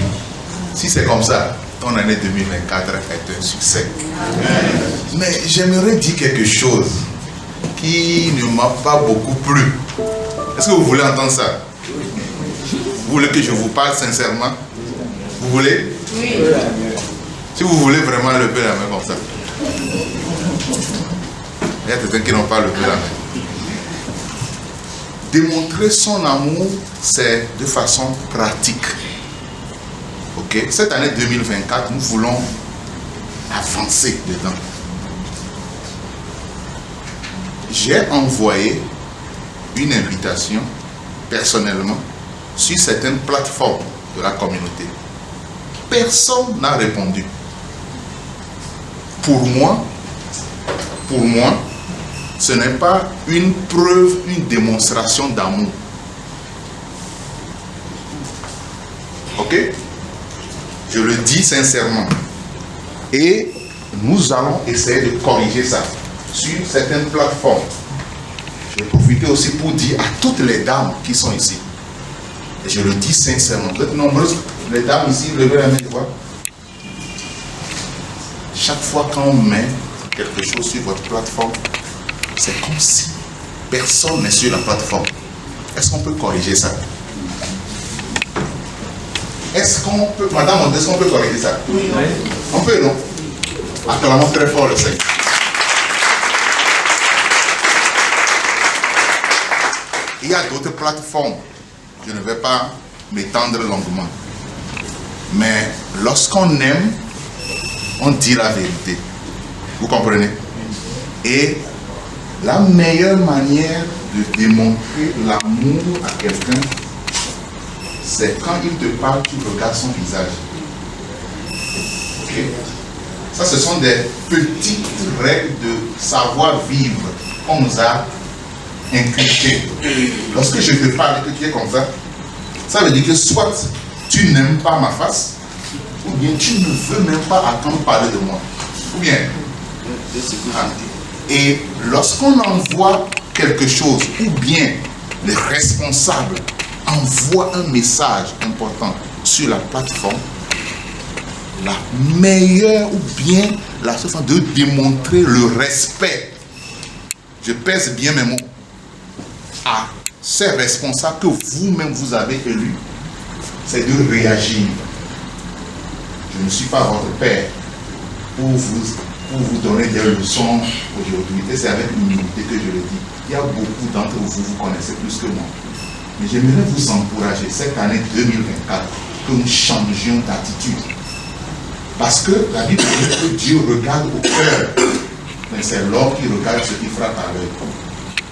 Si c'est comme ça, ton année 2024 est un succès. Mais j'aimerais dire quelque chose qui ne m'a pas beaucoup plu. Est-ce que vous voulez entendre ça? Vous voulez que je vous parle sincèrement? Vous voulez? Oui. Si vous voulez vraiment lever la main comme ça. Il y a quelqu'un qui n'ont pas levé la main. Démontrer son amour, c'est de façon pratique. Ok? Cette année 2024, nous voulons avancer dedans. J'ai envoyé une invitation personnellement sur certaines plateformes de la communauté. Personne n'a répondu. Pour moi, ce n'est pas une preuve, une démonstration d'amour. Ok? Je le dis sincèrement. Et nous allons essayer de corriger ça sur certaines plateformes. Je vais profiter aussi pour dire à toutes les dames qui sont ici. Et je le dis sincèrement. Vous êtes nombreuses, les dames ici, levez la main, tu vois. Chaque fois qu'on met quelque chose sur votre plateforme, c'est comme si personne n'est sur la plateforme. Est-ce qu'on peut corriger ça? Est-ce qu'on peut, madame, est-ce qu'on peut corriger ça? Oui. On peut, non? Acclamons très fort le Seigneur. Il y a d'autres plateformes. Je ne vais pas m'étendre longuement. Mais lorsqu'on aime, on dit la vérité. Vous comprenez? Et la meilleure manière de démontrer l'amour à quelqu'un, c'est quand il te parle, tu regardes son visage. Ok? Ça, ce sont des petites règles de savoir-vivre qu'on nous a inculquées. Lorsque je te parle et que tu es comme ça veut dire que soit tu n'aimes pas ma face, ou bien tu ne veux même pas attendre parler de moi. Ou bien. Et lorsqu'on envoie quelque chose, ou bien les responsables envoient un message important sur la plateforme, la meilleure ou bien la façon de démontrer le respect, je pèse bien mes mots, à ces responsables que vous-même vous avez élus, c'est de réagir. Je ne suis pas votre père pour vous donner des leçons aujourd'hui. Et c'est avec humilité que je le dis. Il y a beaucoup d'entre vous, vous connaissez plus que moi. Mais j'aimerais vous encourager cette année 2024 que nous changions d'attitude. Parce que la Bible dit que Dieu regarde au cœur, mais c'est l'homme qui regarde ce qui frappe à l'œil.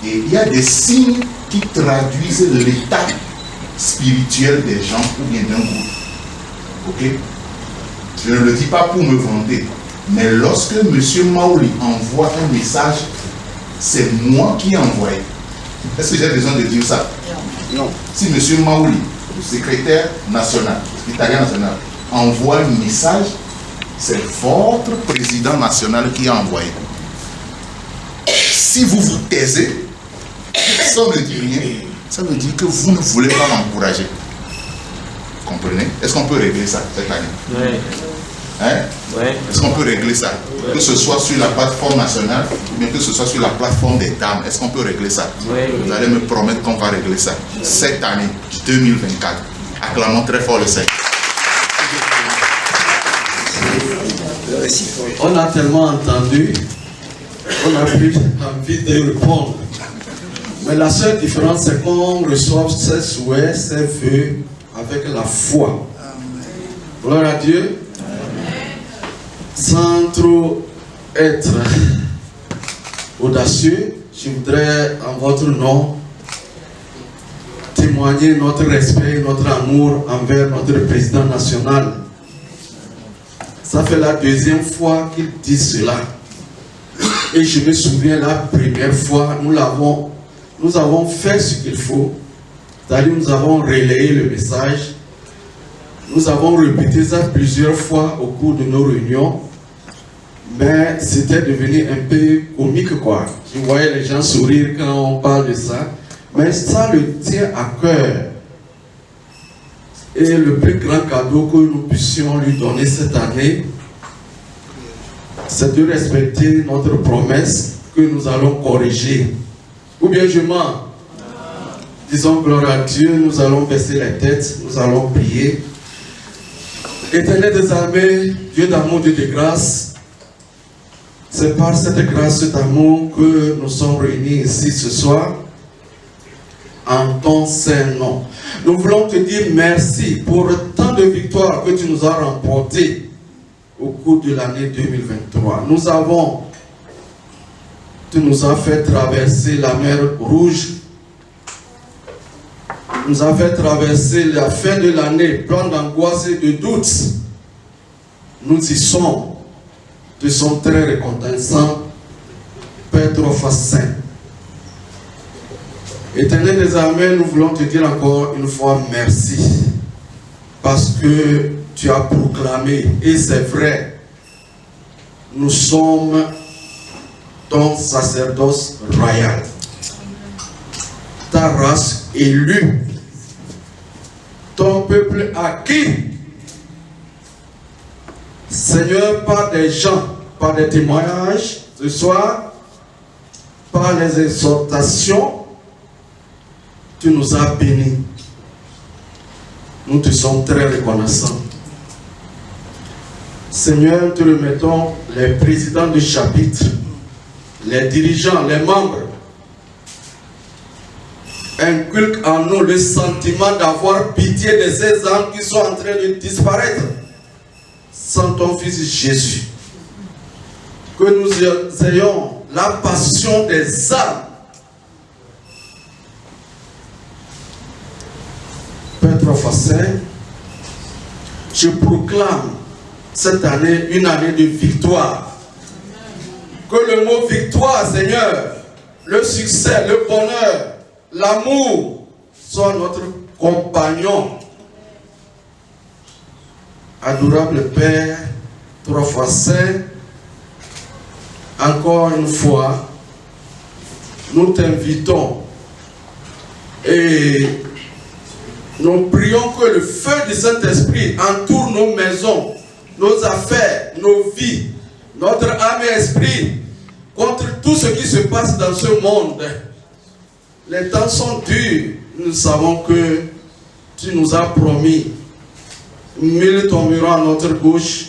Et il y a des signes qui traduisent l'état spirituel des gens ou bien d'un groupe. Ok? Je ne le dis pas pour me vanter, mais lorsque M. Maouli envoie un message, c'est moi qui ai envoyé. Est-ce que j'ai besoin de dire ça? Non. Si M. Maouli, le secrétaire national, l'italien national, envoie un message, c'est votre président national qui a envoyé. Si vous vous taisez, ça ne dit rien. Ça veut dire que vous ne voulez pas m'encourager. Comprenez? Est-ce qu'on peut régler ça cette année? Oui. Hein? Oui. Est-ce qu'on peut régler ça? Oui. Que ce soit sur la plateforme nationale ou bien que ce soit sur la plateforme des dames. Est-ce qu'on peut régler ça? Oui. Vous allez me promettre qu'on va régler ça cette année 2024. Acclamons très fort le Seigneur. On a tellement entendu, on a plus envie de répondre. Mais la seule différence, c'est qu'on reçoit ses souhaits, ses vœux avec la foi. Gloire à Dieu. Sans trop être audacieux, je voudrais en votre nom témoigner notre respect, notre amour envers notre président national. Ça fait la deuxième fois qu'il dit cela. Et je me souviens la première fois, nous avons fait ce qu'il faut. C'est-à-dire nous avons relayé le message. Nous avons répété ça plusieurs fois au cours de nos réunions. Mais c'était devenu un peu comique quoi. Je voyais les gens sourire quand on parle de ça. Mais ça le tient à cœur. Et le plus grand cadeau que nous puissions lui donner cette année, c'est de respecter notre promesse que nous allons corriger. Ou bien je mens. Disons gloire à Dieu, nous allons baisser les têtes, nous allons prier. Éternel des armées, Dieu d'amour, Dieu de grâce, c'est par cette grâce, cet amour que nous sommes réunis ici ce soir en ton saint nom. Nous voulons te dire merci pour tant de victoires que tu nous as remportées au cours de l'année 2023. Tu nous as fait traverser la mer Rouge. Tu nous as fait traverser la fin de l'année, plein d'angoisse et de doutes. Nous y sommes. Nous sommes très reconnaissants, Père trois saint. Éternel des armées, nous voulons te dire encore une fois merci. Parce que tu as proclamé, et c'est vrai, nous sommes ton sacerdoce royal. Ta race élue, ton peuple acquis. Seigneur, par des gens, par des témoignages ce soir, par les exhortations, tu nous as bénis. Nous te sommes très reconnaissants. Seigneur, nous te remettons les présidents du chapitre, les dirigeants, les membres. Inculque en nous le sentiment d'avoir pitié de ces âmes qui sont en train de disparaître. Sans ton Fils Jésus. Que nous ayons la passion des âmes. Père trois saint, je proclame cette année une année de victoire. Que le mot victoire, Seigneur, le succès, le bonheur, l'amour, soit notre compagnon. Adorable Père, trois saint, encore une fois, nous t'invitons et nous prions que le feu du Saint-Esprit entoure nos maisons, nos affaires, nos vies, notre âme et esprit contre tout ce qui se passe dans ce monde. Les temps sont durs, nous savons que tu nous as promis. 1000 tomberont à notre gauche,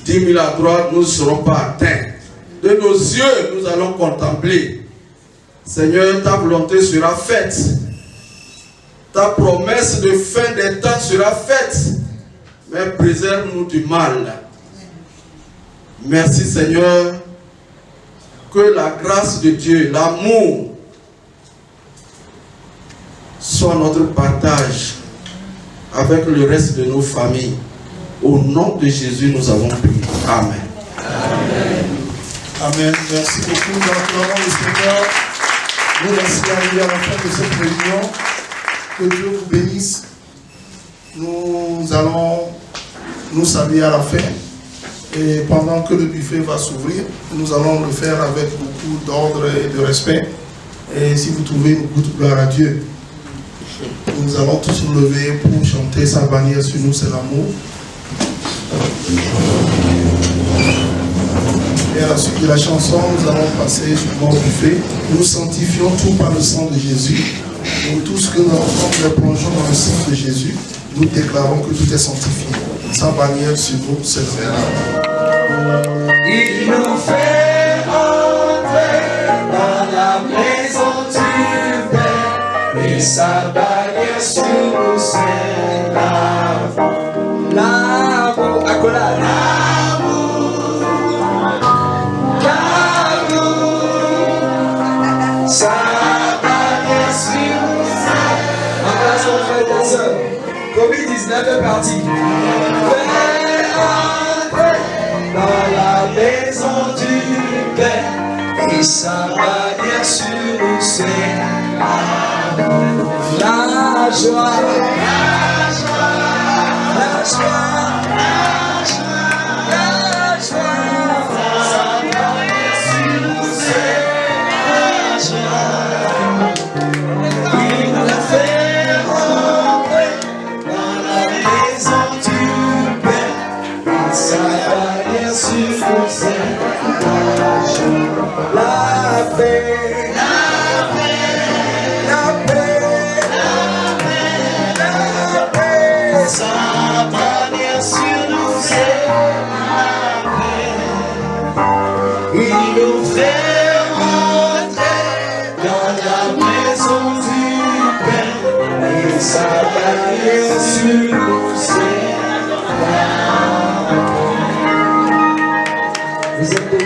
10 000 à droite, nous ne serons pas atteints. De nos yeux, nous allons contempler. Seigneur, ta volonté sera faite. ta promesse de fin des temps sera faite, mais préserve-nous du mal. Merci Seigneur, que la grâce de Dieu, l'amour, soit notre partage avec le reste de nos familles. Au nom de Jésus, nous avons prié. Amen. Amen. Merci beaucoup. Nous acclamons le Seigneur. Nous merci d'arriver à la fin de cette réunion. Que Dieu vous bénisse. Nous allons nous saluer à la fin. Et pendant que le buffet va s'ouvrir, nous allons le faire avec beaucoup d'ordre et de respect. Et si vous trouvez une goutte de gloire à Dieu, nous allons tous nous lever pour chanter sa bannière sur nous, c'est l'amour. Et à la suite de la chanson, nous allons passer sur le buffet. Nous sanctifions tout par le sang de Jésus. Et tout ce que nous avons, nous plongeons dans le sang de Jésus. Nous déclarons que tout est sanctifié. Sa bannière sur nous, c'est l'amour. Il nous fait entrer dans la maison du Père et sa bannière sur nous c'est l'amour. L'amour, accolade. L'amour, sa bannière sur nous c'est l'amour. Embrassons frères et sœurs. Covid-19 est parti. Dans la maison du Père et sa bannière sur nous c'est la joie, la joie, la joie, la joie, la joie, sa bannière sur nous c'est la joie. Il nous fait rentrer dans la maison du Père et sa bannière sur nous c'est la paix, la paix, la paix, la paix, sa bannière sur nous c'est la paix. Il nous fait rentrer dans la maison du Père et sa bannière sur nous c'est la paix. Vous êtes bénis.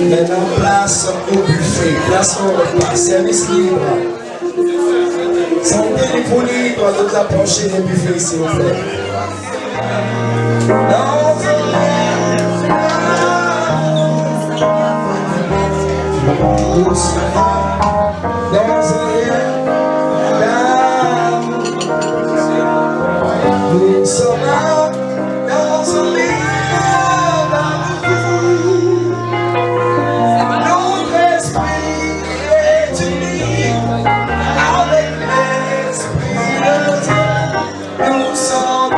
Maintenant, place au buffet, place au repas, service libre. Sans téléphonie, doit nous approcher des buffets, s'il vous plaît. Nous sommes là, dans un lieu d'amour. Notre esprit est uni avec l'esprit de Dieu. Nous sommes là.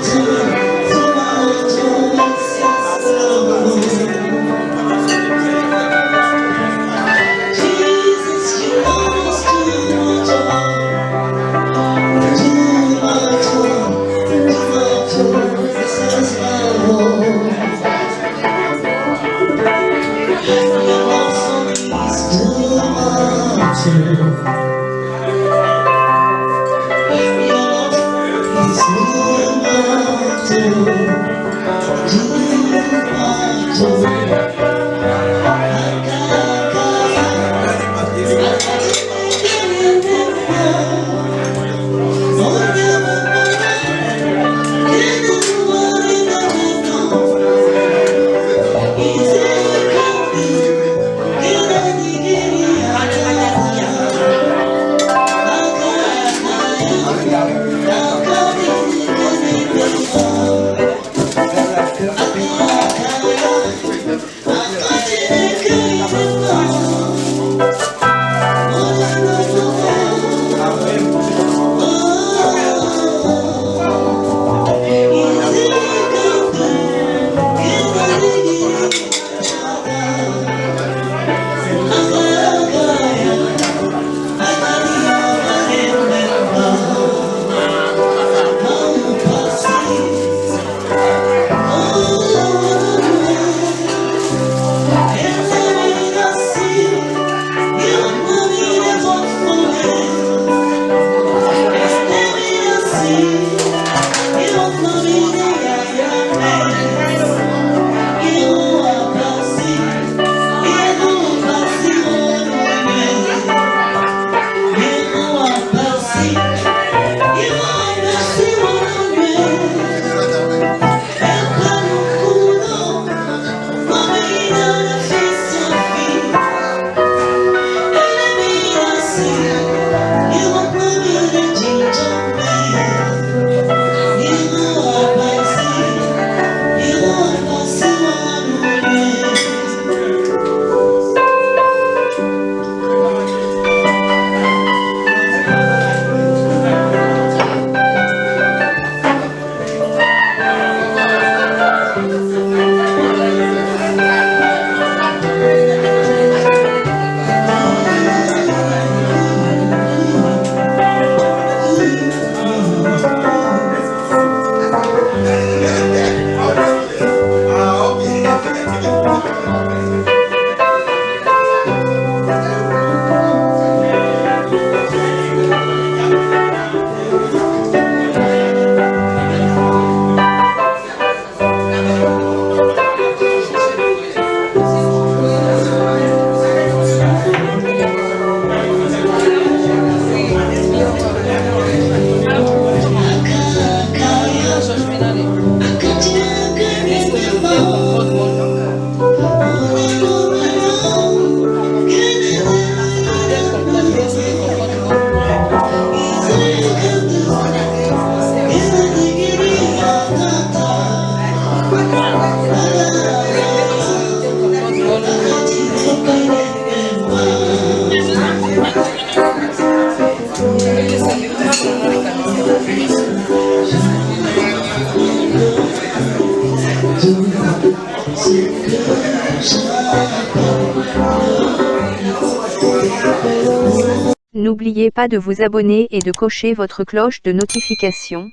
To N'oubliez pas de vous abonner et de cocher votre cloche de notification.